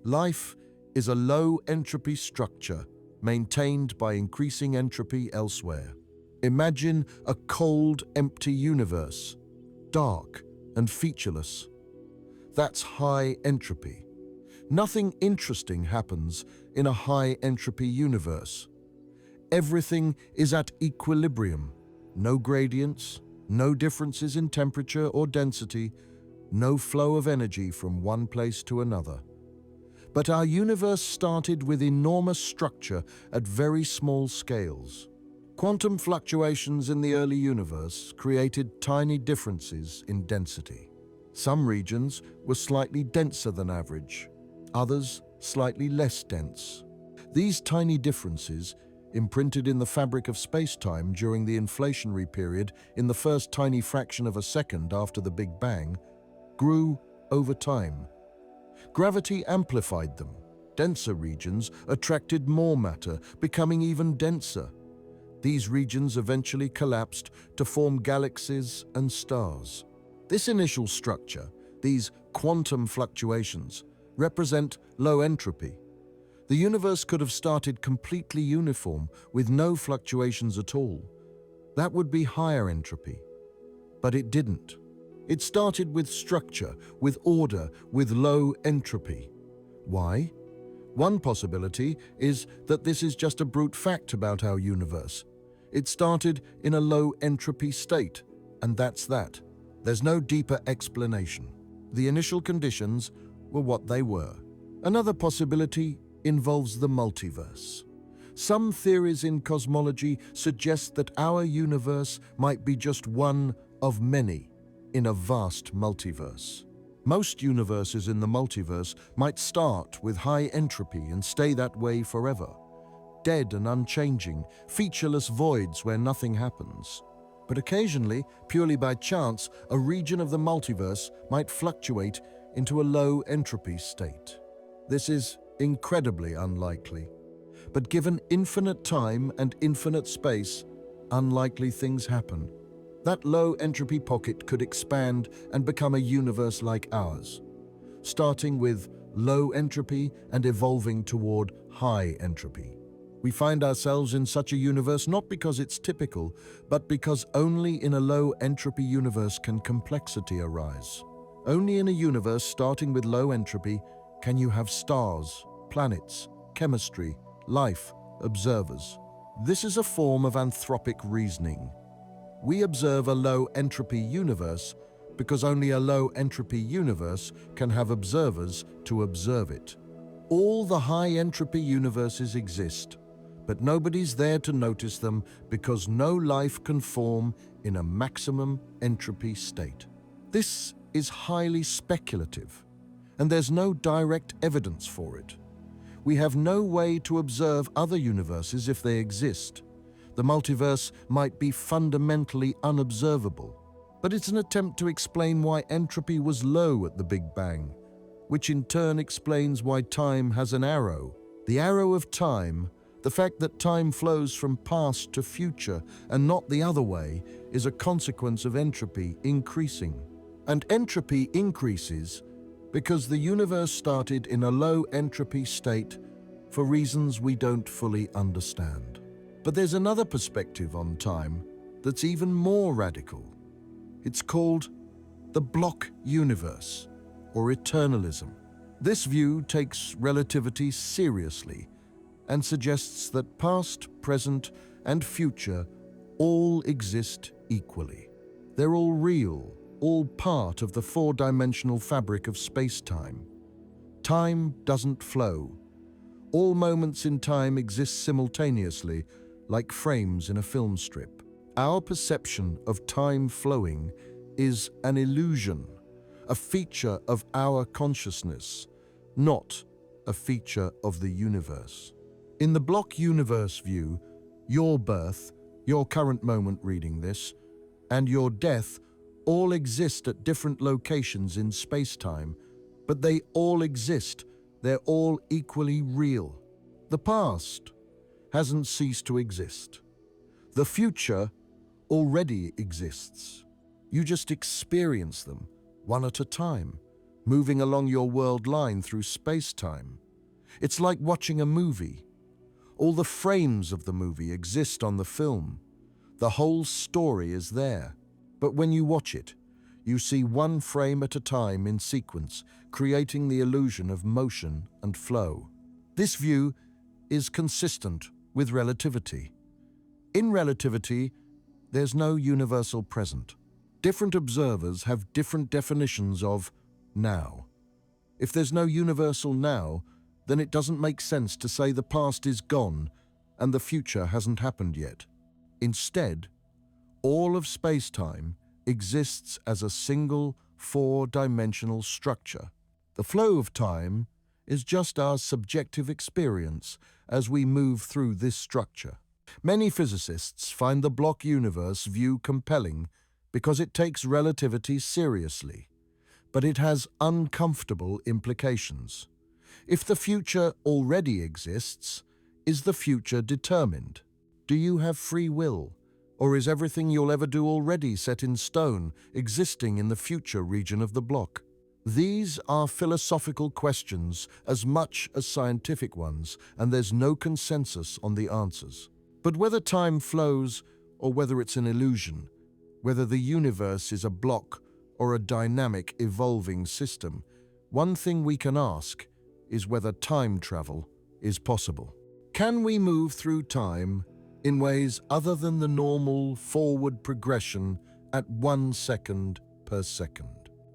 Life is a low entropy structure maintained by increasing entropy elsewhere. Imagine a cold, empty universe, dark and featureless. That's high entropy. Nothing interesting happens in a high entropy universe. Everything is at equilibrium. No gradients, no differences in temperature or density, no flow of energy from one place to another. But our universe started with enormous structure at very small scales. Quantum fluctuations in the early universe created tiny differences in density. Some regions were slightly denser than average, others slightly less dense. These tiny differences, imprinted in the fabric of space-time during the inflationary period in the first tiny fraction of a second after the Big Bang, grew over time. Gravity amplified them. Denser regions attracted more matter, becoming even denser. These regions eventually collapsed to form galaxies and stars. This initial structure, these quantum fluctuations, represent low entropy. The universe could have started completely uniform with no fluctuations at all. That would be higher entropy. But it didn't. It started with structure, with order, with low entropy. Why? One possibility is that this is just a brute fact about our universe. It started in a low entropy state, and that's that. There's no deeper explanation. The initial conditions were what they were. Another possibility involves the multiverse. Some theories in cosmology suggest that our universe might be just one of many in a vast multiverse. Most universes in the multiverse might start with high entropy and stay that way forever. Dead and unchanging, featureless voids where nothing happens. But occasionally, purely by chance, a region of the multiverse might fluctuate into a low entropy state. This is incredibly unlikely. But given infinite time and infinite space, unlikely things happen. That low entropy pocket could expand and become a universe like ours, starting with low entropy and evolving toward high entropy. We find ourselves in such a universe not because it's typical, but because only in a low entropy universe can complexity arise. Only in a universe starting with low entropy can you have stars, planets, chemistry, life, observers. This is a form of anthropic reasoning. We observe a low entropy universe because only a low entropy universe can have observers to observe it. All the high entropy universes exist, but nobody's there to notice them because no life can form in a maximum entropy state. This is highly speculative, and there's no direct evidence for it. We have no way to observe other universes if they exist. The multiverse might be fundamentally unobservable, but it's an attempt to explain why entropy was low at the Big Bang, which in turn explains why time has an arrow. The arrow of time, the fact that time flows from past to future and not the other way, is a consequence of entropy increasing. And entropy increases because the universe started in a low entropy state for reasons we don't fully understand. But there's another perspective on time that's even more radical. It's called the block universe, or eternalism. This view takes relativity seriously and suggests that past, present, and future all exist equally. They're all real, all part of the four-dimensional fabric of space-time. Time doesn't flow. All moments in time exist simultaneously, like frames in a film strip. Our perception of time flowing is an illusion, a feature of our consciousness, not a feature of the universe. In the block universe view, your birth, your current moment reading this, and your death all exist at different locations in space-time, but they all exist. They're all equally real. The past hasn't ceased to exist. The future already exists. You just experience them, one at a time, moving along your world line through space-time. It's like watching a movie. All the frames of the movie exist on the film. The whole story is there. But when you watch it, you see one frame at a time in sequence, creating the illusion of motion and flow. This view is consistent with relativity. In relativity, there's no universal present. Different observers have different definitions of now. If there's no universal now, then it doesn't make sense to say the past is gone and the future hasn't happened yet. Instead, all of spacetime exists as a single four-dimensional structure. The flow of time is just our subjective experience as we move through this structure. Many physicists find the block universe view compelling because it takes relativity seriously, but it has uncomfortable implications. If the future already exists, is the future determined? Do you have free will? Or is everything you'll ever do already set in stone, existing in the future region of the block? These are philosophical questions as much as scientific ones, and there's no consensus on the answers. But whether time flows or whether it's an illusion, whether the universe is a block or a dynamic, evolving system, one thing we can ask is whether time travel is possible. Can we move through time in ways other than the normal forward progression at 1 second per second?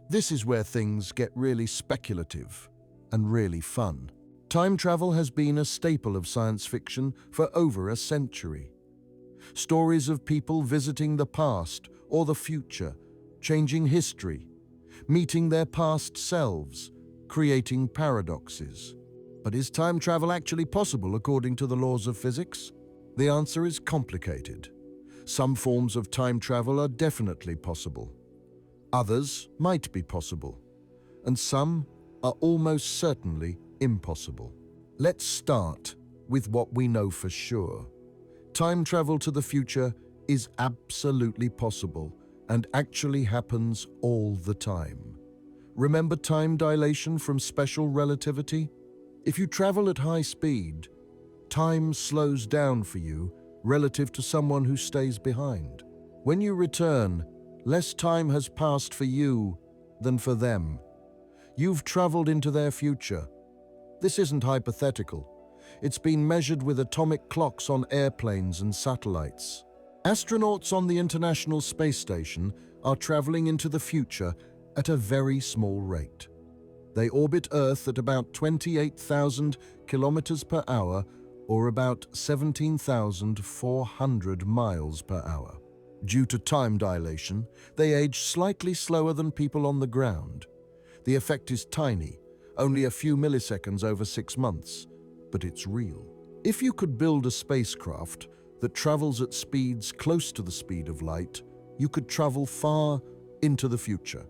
This is where things get really speculative and really fun. Time travel has been a staple of science fiction for over a century. Stories of people visiting the past or the future, changing history, meeting their past selves, creating paradoxes. But is time travel actually possible according to the laws of physics? The answer is complicated. Some forms of time travel are definitely possible. Others might be possible. And some are almost certainly impossible. Let's start with what we know for sure. Time travel to the future is absolutely possible and actually happens all the time. Remember time dilation from special relativity? If you travel at high speed, time slows down for you relative to someone who stays behind. When you return, less time has passed for you than for them. You've traveled into their future. This isn't hypothetical. It's been measured with atomic clocks on airplanes and satellites. Astronauts on the International Space Station are traveling into the future at a very small rate. They orbit Earth at about 28,000 kilometers per hour, or about 17,400 miles per hour. Due to time dilation, they age slightly slower than people on the ground. The effect is tiny, only a few milliseconds over 6 months, but it's real. If you could build a spacecraft that travels at speeds close to the speed of light, you could travel far into the future.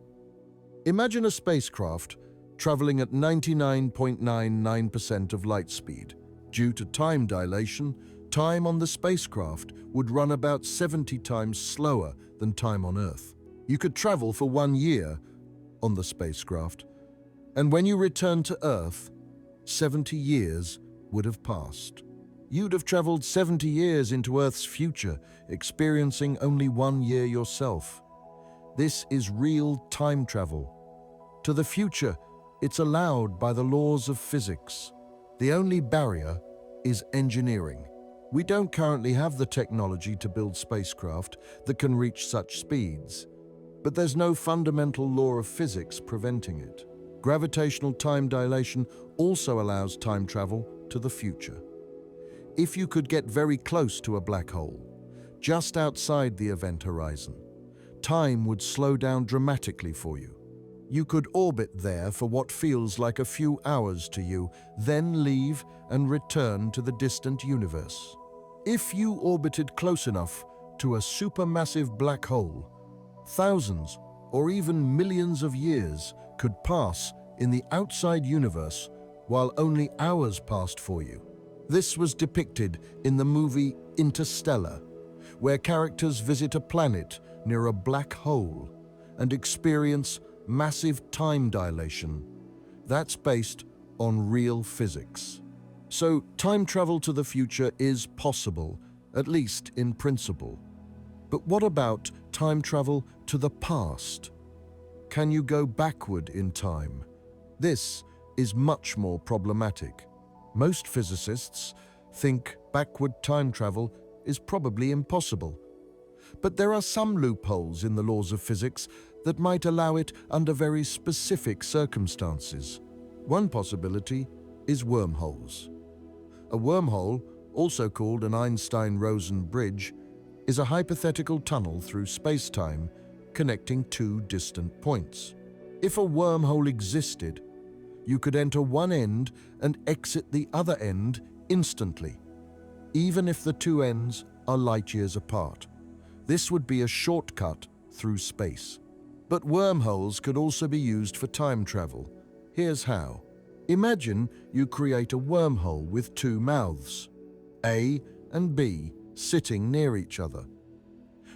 Imagine a spacecraft traveling at 99.99% of light speed. Due to time dilation, time on the spacecraft would run about 70 times slower than time on Earth. You could travel for 1 year on the spacecraft, and when you return to Earth, 70 years would have passed. You'd have traveled 70 years into Earth's future, experiencing only 1 year yourself. This is real time travel. To the future, it's allowed by the laws of physics. The only barrier is engineering. We don't currently have the technology to build spacecraft that can reach such speeds, but there's no fundamental law of physics preventing it. Gravitational time dilation also allows time travel to the future. If you could get very close to a black hole, just outside the event horizon, time would slow down dramatically for you. You could orbit there for what feels like a few hours to you, then leave and return to the distant universe. If you orbited close enough to a supermassive black hole, thousands or even millions of years could pass in the outside universe while only hours passed for you. This was depicted in the movie Interstellar, where characters visit a planet near a black hole and experience massive time dilation. That's based on real physics. So time travel to the future is possible, at least in principle. But what about time travel to the past? Can you go backward in time? This is much more problematic. Most physicists think backward time travel is probably impossible. But there are some loopholes in the laws of physics that might allow it under very specific circumstances. One possibility is wormholes. A wormhole, also called an Einstein-Rosen bridge, is a hypothetical tunnel through space-time connecting two distant points. If a wormhole existed, you could enter one end and exit the other end instantly, even if the two ends are light years apart. This would be a shortcut through space. But wormholes could also be used for time travel. Here's how. Imagine you create a wormhole with two mouths, A and B, sitting near each other.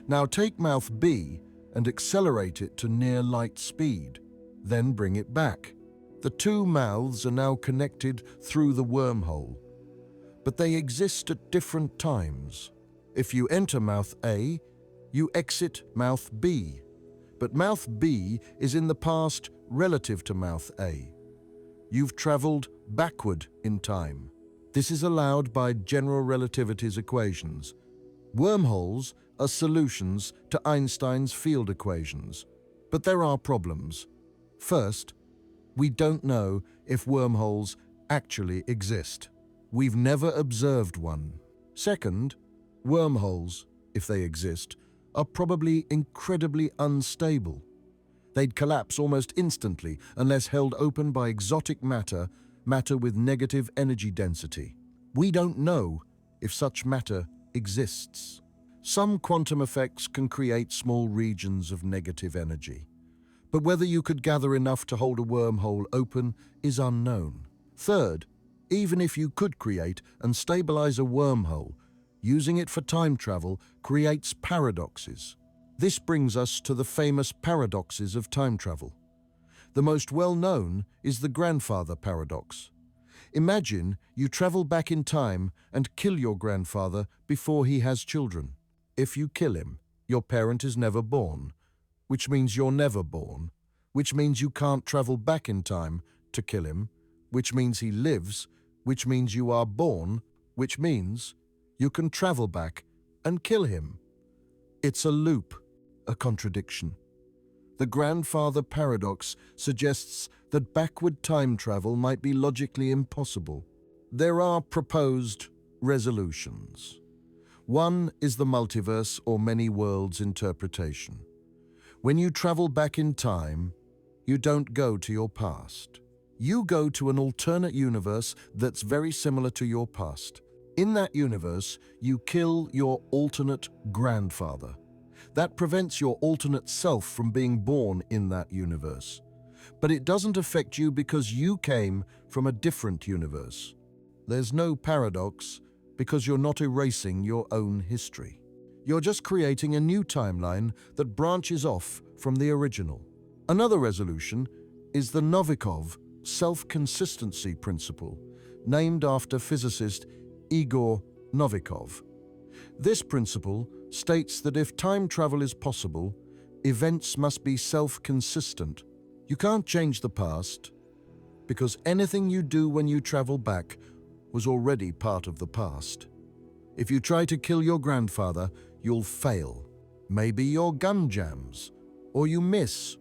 Now take mouth B and accelerate it to near light speed, then bring it back. The two mouths are now connected through the wormhole, but they exist at different times. If you enter mouth A, you exit mouth B, but mouth B is in the past relative to mouth A. You've traveled backward in time. This is allowed by general relativity's equations. Wormholes are solutions to Einstein's field equations, but there are problems. First, we don't know if wormholes actually exist. We've never observed one. Second, wormholes, if they exist, are probably incredibly unstable. They'd collapse almost instantly unless held open by exotic matter with negative energy density. We don't know if such matter exists. Some quantum effects can create small regions of negative energy, but whether you could gather enough to hold a wormhole open is unknown. Third, even if you could create and stabilize a wormhole, using it for time travel creates paradoxes. This brings us to the famous paradoxes of time travel. The most well-known is the grandfather paradox. Imagine you travel back in time and kill your grandfather before he has children. If you kill him, your parent is never born, which means you're never born, which means you can't travel back in time to kill him, which means he lives, which means you are born, which means you can travel back and kill him. It's a loop, a contradiction. The grandfather paradox suggests that backward time travel might be logically impossible. There are proposed resolutions. One is the multiverse or many worlds interpretation. When you travel back in time, you don't go to your past. You go to an alternate universe that's very similar to your past. In that universe, you kill your alternate grandfather. That prevents your alternate self from being born in that universe. But it doesn't affect you because you came from a different universe. There's no paradox because you're not erasing your own history. You're just creating a new timeline that branches off from the original. Another resolution is the Novikov self-consistency principle, named after physicist Igor Novikov. This principle states that if time travel is possible, events must be self-consistent. You can't change the past because anything you do when you travel back was already part of the past. If you try to kill your grandfather, you'll fail. Maybe your gun jams, or you miss,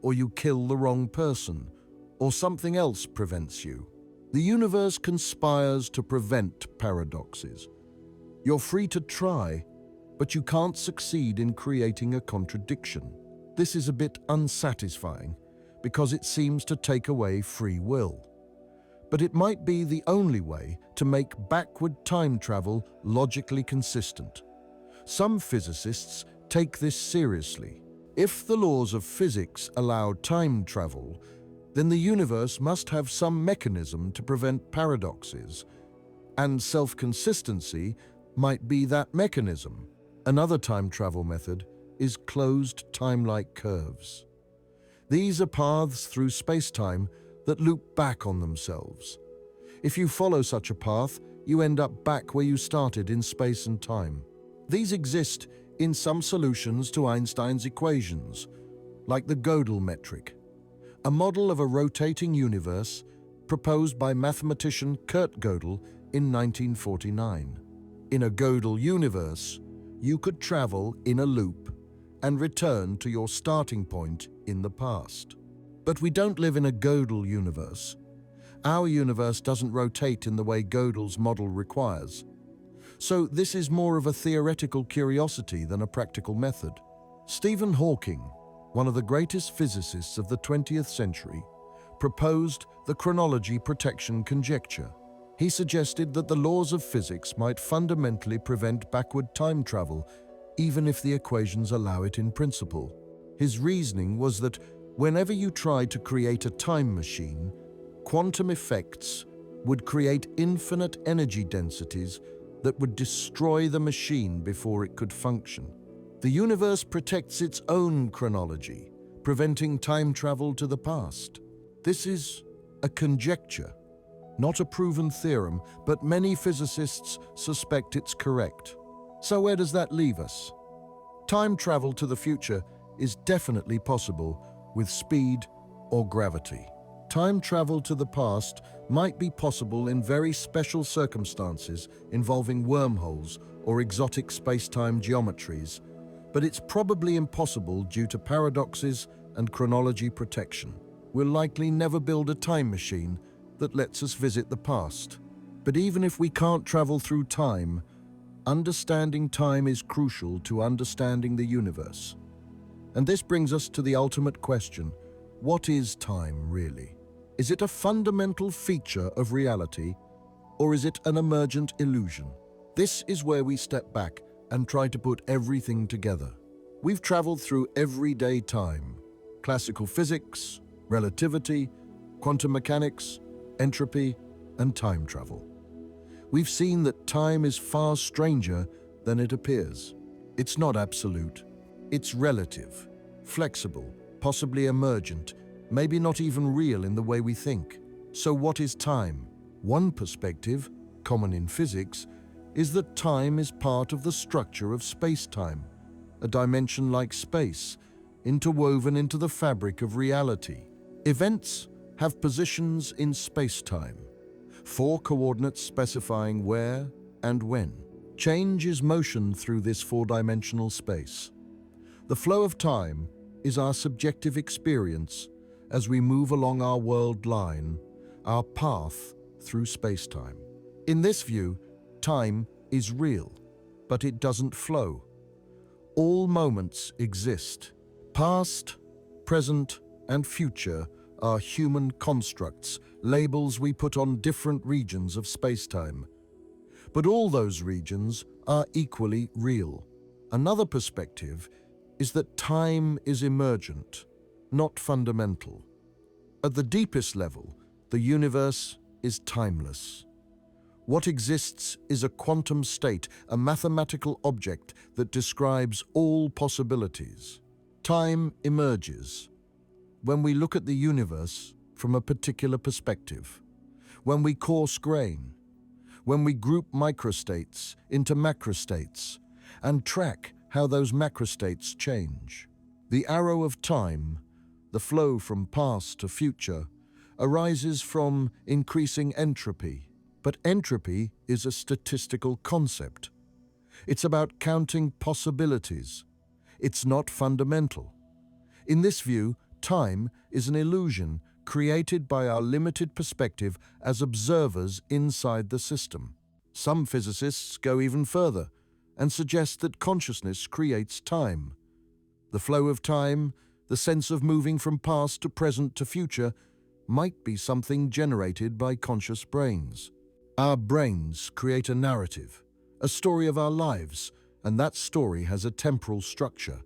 or you kill the wrong person, or something else prevents you. The universe conspires to prevent paradoxes. You're free to try, but you can't succeed in creating a contradiction. This is a bit unsatisfying because it seems to take away free will. But it might be the only way to make backward time travel logically consistent. Some physicists take this seriously. If the laws of physics allow time travel, then the universe must have some mechanism to prevent paradoxes, and self-consistency might be that mechanism. Another time travel method is closed time-like curves. These are paths through space-time that loop back on themselves. If you follow such a path, you end up back where you started in space and time. These exist in some solutions to Einstein's equations, like the Gödel metric, a model of a rotating universe proposed by mathematician Kurt Gödel in 1949. In a Gödel universe, you could travel in a loop and return to your starting point in the past. But we don't live in a Gödel universe. Our universe doesn't rotate in the way Gödel's model requires. So this is more of a theoretical curiosity than a practical method. Stephen Hawking, one of the greatest physicists of the 20th century, proposed the chronology protection conjecture. He suggested that the laws of physics might fundamentally prevent backward time travel, even if the equations allow it in principle. His reasoning was that whenever you tried to create a time machine, quantum effects would create infinite energy densities that would destroy the machine before it could function. The universe protects its own chronology, preventing time travel to the past. This is a conjecture, not a proven theorem, but many physicists suspect it's correct. So where does that leave us? Time travel to the future is definitely possible with speed or gravity. Time travel to the past might be possible in very special circumstances involving wormholes or exotic space-time geometries, but it's probably impossible due to paradoxes and chronology protection. We'll likely never build a time machine that lets us visit the past. But even if we can't travel through time, understanding time is crucial to understanding the universe. And this brings us to the ultimate question: what is time really? Is it a fundamental feature of reality, or is it an emergent illusion? This is where we step back and try to put everything together. We've traveled through everyday time: classical physics, relativity, quantum mechanics, entropy, and time travel. We've seen that time is far stranger than it appears. It's not absolute. It's relative, flexible, possibly emergent, maybe not even real in the way we think. So what is time? One perspective, common in physics, is that time is part of the structure of space-time, a dimension like space, interwoven into the fabric of reality. Events have positions in space-time, 4 coordinates specifying where and when. Change is motion through this 4-dimensional space. The flow of time is our subjective experience as we move along our world line, our path through space-time. In this view, time is real, but it doesn't flow. All moments exist. Past, present, and future are human constructs, labels we put on different regions of space-time. But all those regions are equally real. Another perspective is that time is emergent, not fundamental. At the deepest level, the universe is timeless. What exists is a quantum state, a mathematical object that describes all possibilities. Time emerges when we look at the universe from a particular perspective, when we coarse grain, when we group microstates into macrostates and track how those macrostates change. The arrow of time, the flow from past to future, arises from increasing entropy. But entropy is a statistical concept. It's about counting possibilities. It's not fundamental. In this view, time is an illusion created by our limited perspective as observers inside the system. Some physicists go even further and suggest that consciousness creates time. The flow of time, the sense of moving from past to present to future, might be something generated by conscious brains. Our brains create a narrative, a story of our lives, and that story has a temporal structure.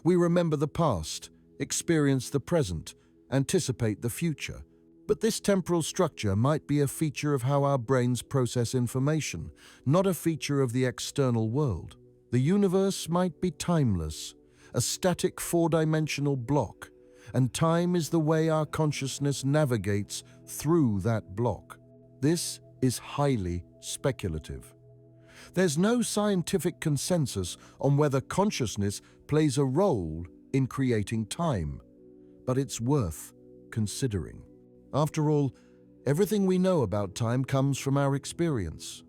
We remember the past, experience the present, anticipate the future. But this temporal structure might be a feature of how our brains process information, not a feature of the external world. The universe might be timeless, a static 4-dimensional block, and time is the way our consciousness navigates through that block. This is highly speculative. There's no scientific consensus on whether consciousness plays a role in creating time, but it's worth considering. After all, everything we know about time comes from our experience.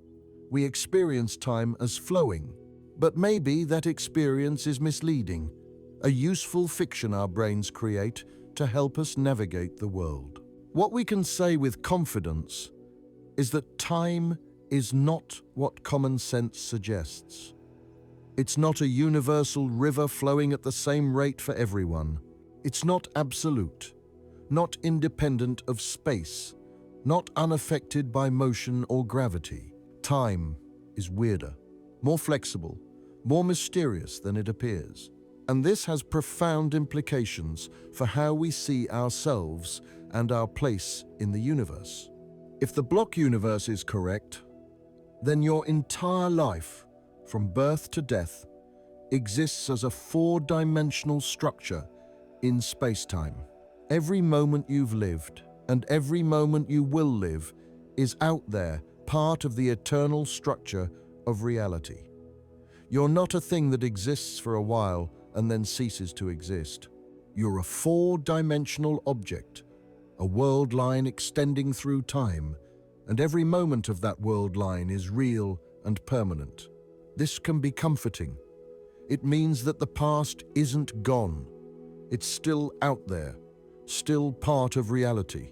We experience time as flowing, but maybe that experience is misleading, a useful fiction our brains create to help us navigate the world. What we can say with confidence is that time is not what common sense suggests. It's not a universal river flowing at the same rate for everyone. It's not absolute, not independent of space, not unaffected by motion or gravity. Time is weirder, more flexible, more mysterious than it appears. And this has profound implications for how we see ourselves and our place in the universe. If the block universe is correct, then your entire life, from birth to death, exists as a four-dimensional structure in spacetime. Every moment you've lived and every moment you will live is out there, part of the eternal structure of reality. You're not a thing that exists for a while and then ceases to exist. You're a four-dimensional object, a world line extending through time, and every moment of that world line is real and permanent. This can be comforting. It means that the past isn't gone. It's still out there, still part of reality.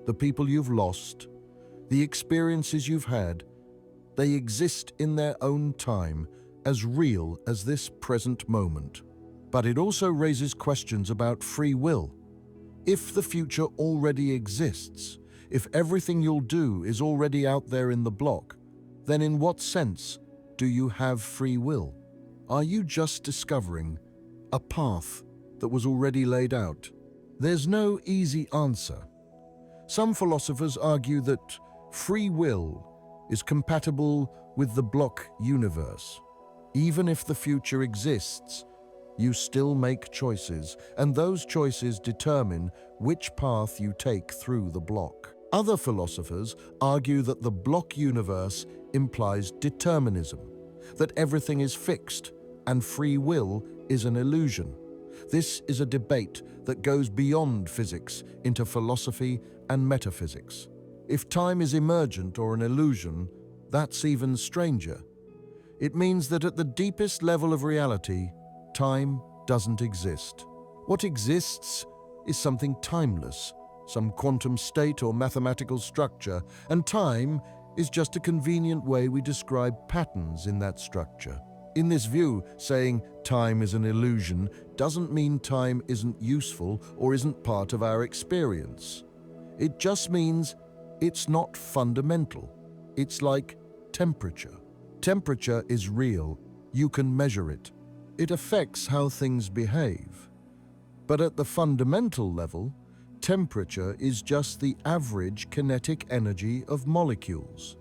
The people you've lost, the experiences you've had, they exist in their own time, as real as this present moment. But it also raises questions about free will. If the future already exists, if everything you'll do is already out there in the block, then in what sense do you have free will? Are you just discovering a path that was already laid out? There's no easy answer. Some philosophers argue that free will is compatible with the block universe. Even if the future exists, you still make choices, and those choices determine which path you take through the block. Other philosophers argue that the block universe implies determinism, that everything is fixed and free will is an illusion. This is a debate that goes beyond physics into philosophy and metaphysics. If time is emergent or an illusion, that's even stranger. It means that at the deepest level of reality, time doesn't exist. What exists is something timeless, some quantum state or mathematical structure, and time is just a convenient way we describe patterns in that structure. In this view, saying time is an illusion doesn't mean time isn't useful or isn't part of our experience. It just means it's not fundamental. It's like temperature. Temperature is real. You can measure it. It affects how things behave. But at the fundamental level, temperature is just the average kinetic energy of molecules.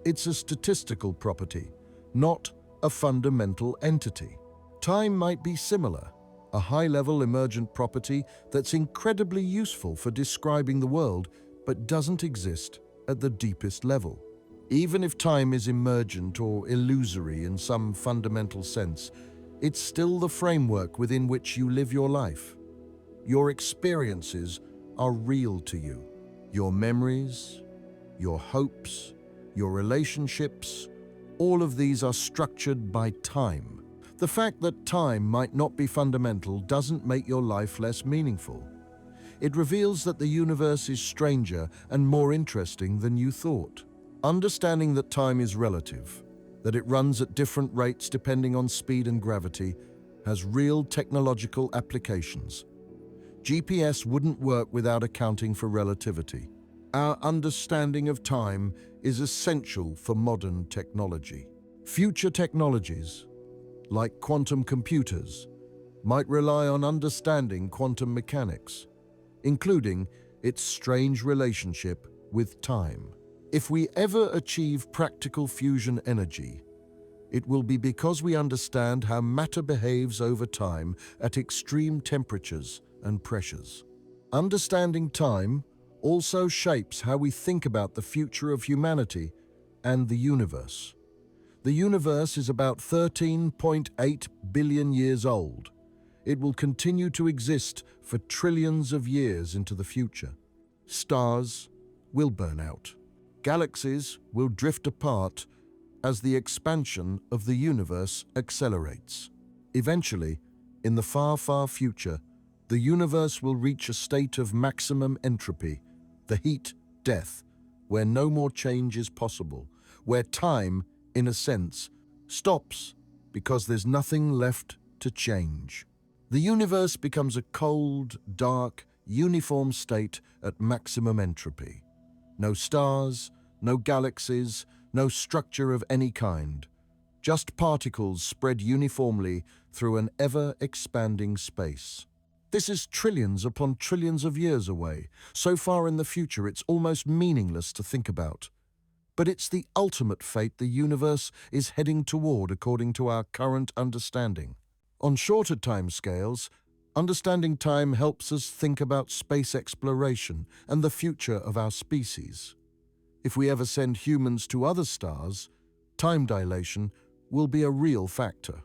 It's a statistical property, not a fundamental entity. Time might be similar, a high-level emergent property that's incredibly useful for describing the world, but doesn't exist at the deepest level. Even if time is emergent or illusory in some fundamental sense, it's still the framework within which you live your life. Your experiences are real to you. Your memories, your hopes, your relationships, all of these are structured by time. The fact that time might not be fundamental doesn't make your life less meaningful. It reveals that the universe is stranger and more interesting than you thought. Understanding that time is relative, that it runs at different rates depending on speed and gravity, has real technological applications. GPS wouldn't work without accounting for relativity. Our understanding of time is essential for modern technology. Future technologies, like quantum computers, might rely on understanding quantum mechanics, including its strange relationship with time. If we ever achieve practical fusion energy, it will be because we understand how matter behaves over time at extreme temperatures and pressures. Understanding time also shapes how we think about the future of humanity and the universe. The universe is about 13.8 billion years old. It will continue to exist for trillions of years into the future. Stars will burn out. Galaxies will drift apart as the expansion of the universe accelerates. Eventually, in the far, far future, the universe will reach a state of maximum entropy, the heat death, where no more change is possible, where time, in a sense, stops because there's nothing left to change. The universe becomes a cold, dark, uniform state at maximum entropy. No stars, no galaxies, no structure of any kind. Just particles spread uniformly through an ever-expanding space. This is trillions upon trillions of years away, so far in the future it's almost meaningless to think about. But it's the ultimate fate the universe is heading toward according to our current understanding. On shorter timescales, understanding time helps us think about space exploration and the future of our species. If we ever send humans to other stars, time dilation will be a real factor.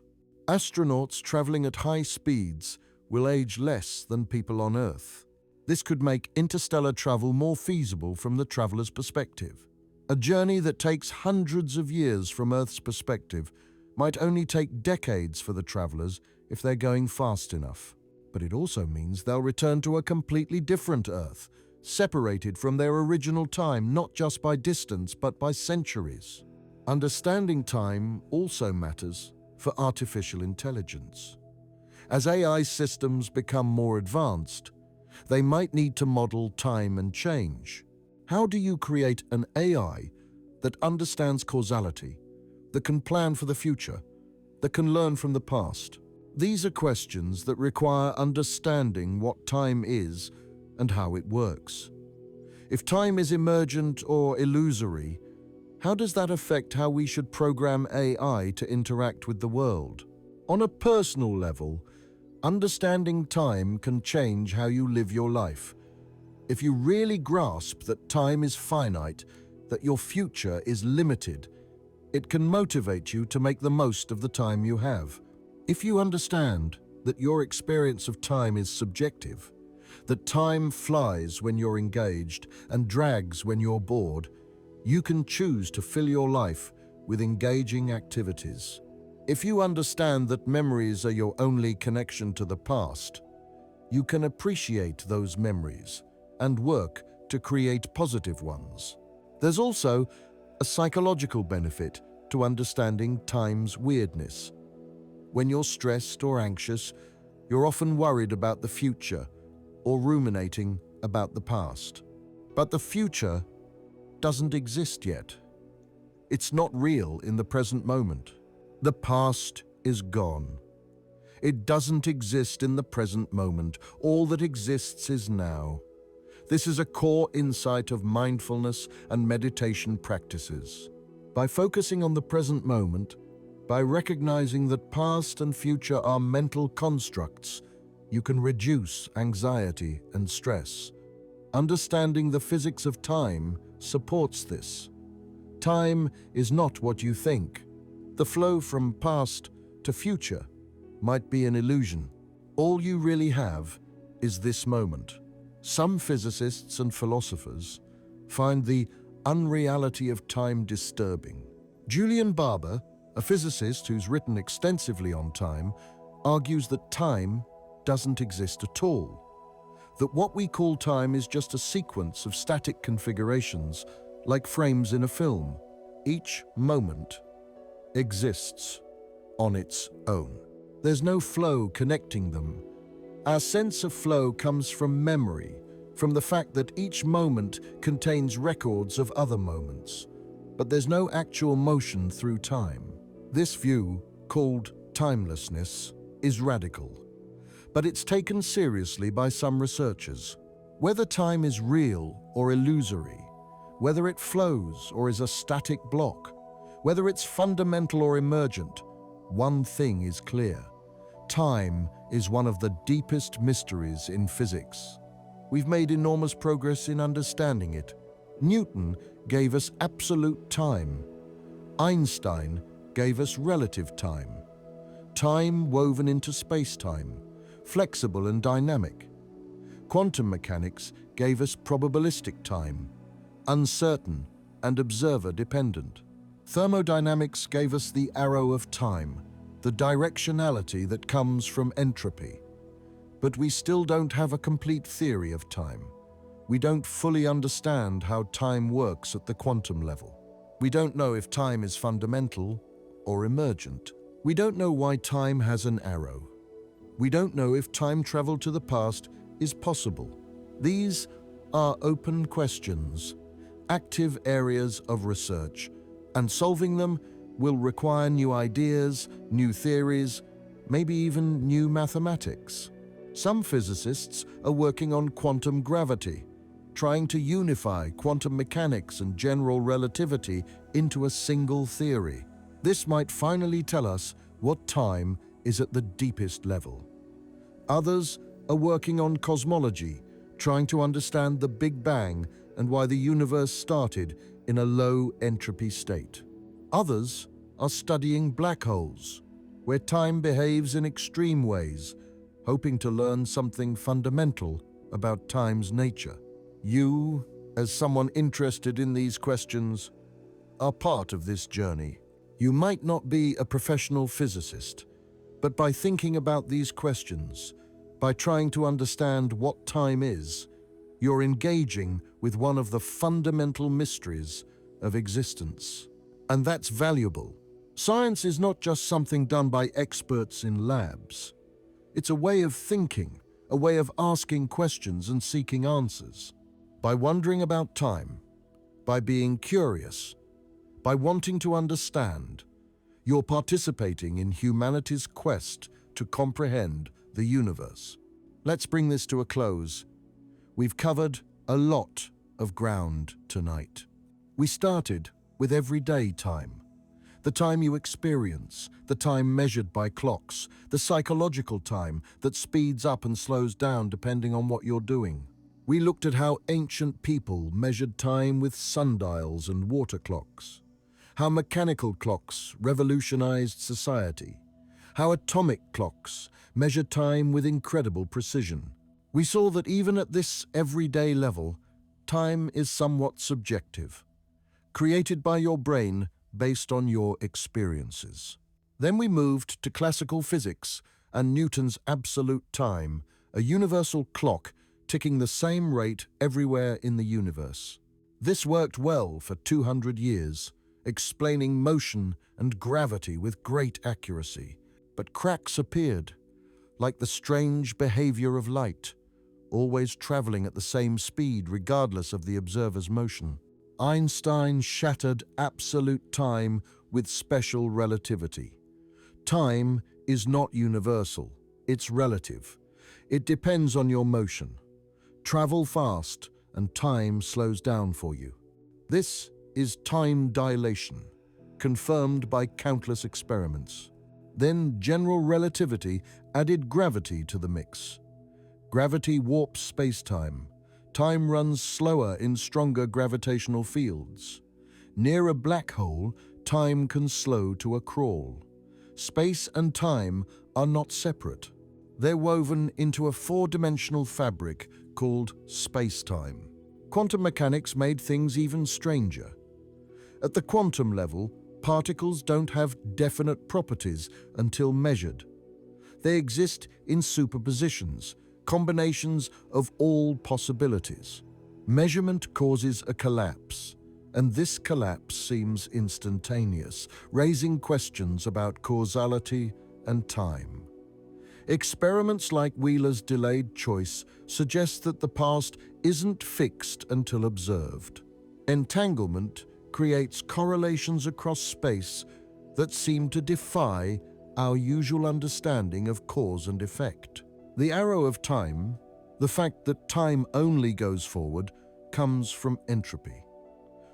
Astronauts traveling at high speeds will age less than people on Earth. This could make interstellar travel more feasible from the traveler's perspective. A journey that takes hundreds of years from Earth's perspective might only take decades for the travelers if they're going fast enough. But it also means they'll return to a completely different Earth, separated from their original time not just by distance but by centuries. Understanding time also matters for artificial intelligence. As AI systems become more advanced, they might need to model time and change. How do you create an AI that understands causality, that can plan for the future, that can learn from the past? These are questions that require understanding what time is and how it works. If time is emergent or illusory, how does that affect how we should program AI to interact with the world? On a personal level, understanding time can change how you live your life. If you really grasp that time is finite, that your future is limited, it can motivate you to make the most of the time you have. If you understand that your experience of time is subjective, that time flies when you're engaged and drags when you're bored, you can choose to fill your life with engaging activities. If you understand that memories are your only connection to the past, you can appreciate those memories and work to create positive ones. There's also a psychological benefit to understanding time's weirdness. When you're stressed or anxious, you're often worried about the future or ruminating about the past. But the future doesn't exist yet. It's not real in the present moment. The past is gone. It doesn't exist in the present moment. All that exists is now. This is a core insight of mindfulness and meditation practices. By focusing on the present moment, by recognizing that past and future are mental constructs, you can reduce anxiety and stress. Understanding the physics of time supports this. Time is not what you think. The flow from past to future might be an illusion. All you really have is this moment. Some physicists and philosophers find the unreality of time disturbing. Julian Barber, a physicist who's written extensively on time, argues that time doesn't exist at all. That what we call time is just a sequence of static configurations, like frames in a film. Each moment exists on its own. There's no flow connecting them. Our sense of flow comes from memory, from the fact that each moment contains records of other moments. But there's no actual motion through time. This view, called timelessness, is radical. But it's taken seriously by some researchers. Whether time is real or illusory, whether it flows or is a static block, whether it's fundamental or emergent, one thing is clear. Time is one of the deepest mysteries in physics. We've made enormous progress in understanding it. Newton gave us absolute time. Einstein gave us relative time. Time woven into spacetime, flexible and dynamic. Quantum mechanics gave us probabilistic time, uncertain and observer-dependent. Thermodynamics gave us the arrow of time, the directionality that comes from entropy. But we still don't have a complete theory of time. We don't fully understand how time works at the quantum level. We don't know if time is fundamental or emergent. We don't know why time has an arrow. We don't know if time travel to the past is possible. These are open questions, active areas of research, and solving them will require new ideas, new theories, maybe even new mathematics. Some physicists are working on quantum gravity, trying to unify quantum mechanics and general relativity into a single theory. This might finally tell us what time is at the deepest level. Others are working on cosmology, trying to understand the Big Bang and why the universe started in a low entropy state. Others are studying black holes, where time behaves in extreme ways, hoping to learn something fundamental about time's nature. You, as someone interested in these questions, are part of this journey. You might not be a professional physicist, but by thinking about these questions, by trying to understand what time is, you're engaging with one of the fundamental mysteries of existence. And that's valuable. Science is not just something done by experts in labs. It's a way of thinking, a way of asking questions and seeking answers. By wondering about time, by being curious, by wanting to understand, you're participating in humanity's quest to comprehend the universe. Let's bring this to a close. We've covered a lot of ground tonight. We started with everyday time, the time you experience, the time measured by clocks, the psychological time that speeds up and slows down depending on what you're doing. We looked at how ancient people measured time with sundials and water clocks, how mechanical clocks revolutionized society, how atomic clocks measure time with incredible precision. We saw that even at this everyday level, time is somewhat subjective, created by your brain based on your experiences. Then we moved to classical physics and Newton's absolute time, a universal clock ticking the same rate everywhere in the universe. This worked well for 200 years, explaining motion and gravity with great accuracy. But cracks appeared, like the strange behavior of light, always traveling at the same speed regardless of the observer's motion. Einstein shattered absolute time with special relativity. Time is not universal, it's relative. It depends on your motion. Travel fast and time slows down for you. This is time dilation, confirmed by countless experiments. Then general relativity added gravity to the mix. Gravity warps spacetime. Time runs slower in stronger gravitational fields. Near a black hole, time can slow to a crawl. Space and time are not separate. They're woven into a four-dimensional fabric called spacetime. Quantum mechanics made things even stranger. At the quantum level, particles don't have definite properties until measured. They exist in superpositions, combinations of all possibilities. Measurement causes a collapse, and this collapse seems instantaneous, raising questions about causality and time. Experiments like Wheeler's delayed choice suggest that the past isn't fixed until observed. Entanglement creates correlations across space that seem to defy our usual understanding of cause and effect. The arrow of time, the fact that time only goes forward, comes from entropy.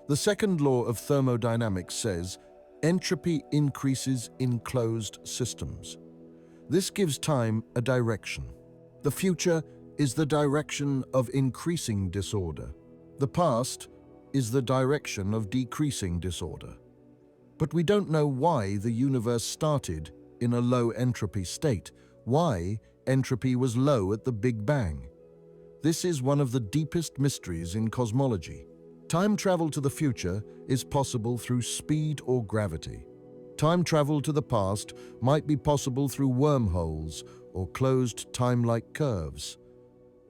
The second law of thermodynamics says entropy increases in closed systems. This gives time a direction. The future is the direction of increasing disorder. The past is the direction of decreasing disorder. But we don't know why the universe started in a low entropy state, why entropy was low at the Big Bang. This is one of the deepest mysteries in cosmology. Time travel to the future is possible through speed or gravity. Time travel to the past might be possible through wormholes or closed time-like curves.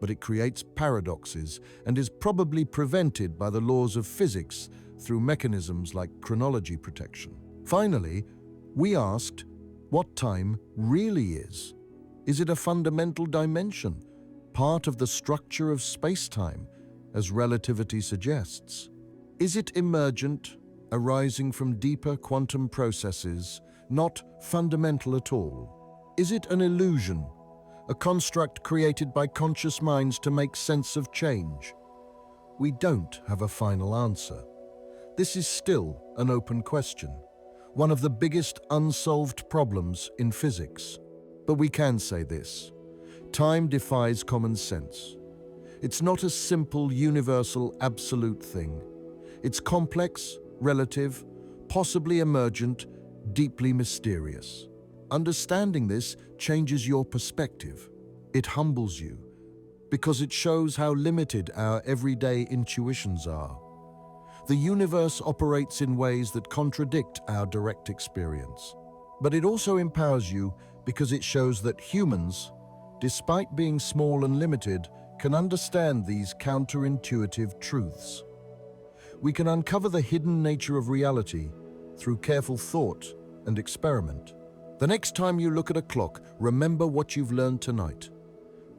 But it creates paradoxes and is probably prevented by the laws of physics through mechanisms like chronology protection. Finally, we asked what time really is. Is it a fundamental dimension, part of the structure of spacetime, as relativity suggests? Is it emergent, arising from deeper quantum processes, not fundamental at all? Is it an illusion, a construct created by conscious minds to make sense of change? We don't have a final answer. This is still an open question, one of the biggest unsolved problems in physics. But we can say this: time defies common sense. It's not a simple, universal, absolute thing. It's complex, relative, possibly emergent, deeply mysterious. Understanding this changes your perspective. It humbles you, because it shows how limited our everyday intuitions are. The universe operates in ways that contradict our direct experience. But it also empowers you because it shows that humans, despite being small and limited, can understand these counterintuitive truths. We can uncover the hidden nature of reality through careful thought and experiment. The next time you look at a clock, remember what you've learned tonight.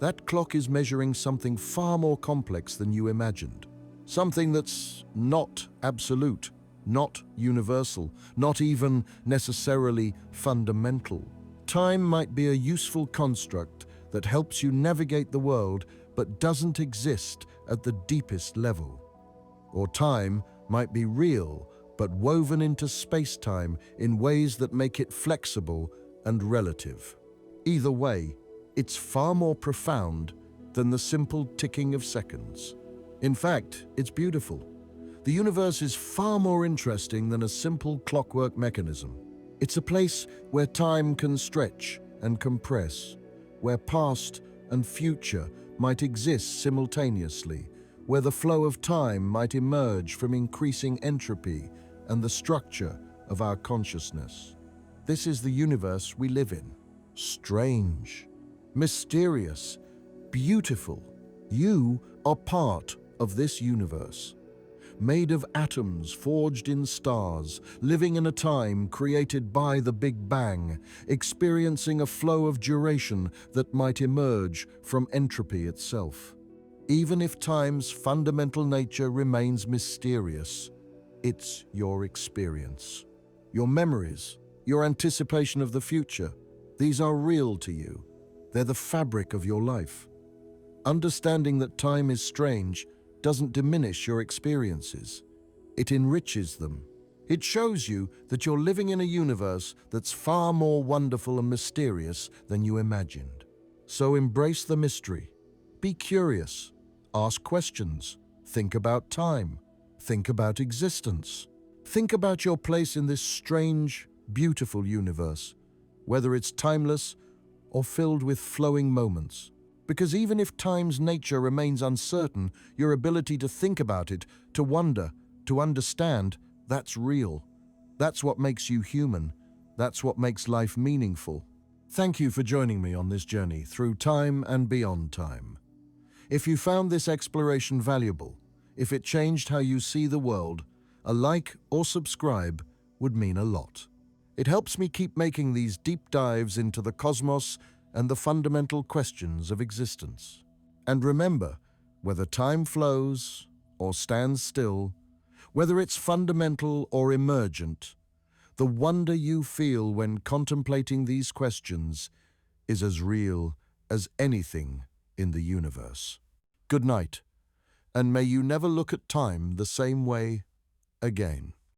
That clock is measuring something far more complex than you imagined. Something that's not absolute, not universal, not even necessarily fundamental. Time might be a useful construct that helps you navigate the world but doesn't exist at the deepest level. Or time might be real but woven into space-time in ways that make it flexible and relative. Either way, it's far more profound than the simple ticking of seconds. In fact, it's beautiful. The universe is far more interesting than a simple clockwork mechanism. It's a place where time can stretch and compress, where past and future might exist simultaneously, where the flow of time might emerge from increasing entropy and the structure of our consciousness. This is the universe we live in. Strange, mysterious, beautiful. You are part of this universe, made of atoms forged in stars, living in a time created by the Big Bang, experiencing a flow of duration that might emerge from entropy itself. Even if time's fundamental nature remains mysterious, it's your experience. Your memories, your anticipation of the future, these are real to you. They're the fabric of your life. Understanding that time is strange doesn't diminish your experiences. It enriches them. It shows you that you're living in a universe that's far more wonderful and mysterious than you imagined. So embrace the mystery. Be curious. Ask questions. Think about time. Think about existence. Think about your place in this strange, beautiful universe, whether it's timeless or filled with flowing moments. Because even if time's nature remains uncertain, your ability to think about it, to wonder, to understand, that's real. That's what makes you human. That's what makes life meaningful. Thank you for joining me on this journey through time and beyond time. If you found this exploration valuable, if it changed how you see the world, a like or subscribe would mean a lot. It helps me keep making these deep dives into the cosmos and the fundamental questions of existence. And remember, whether time flows or stands still, whether it's fundamental or emergent, the wonder you feel when contemplating these questions is as real as anything in the universe. Good night, and may you never look at time the same way again.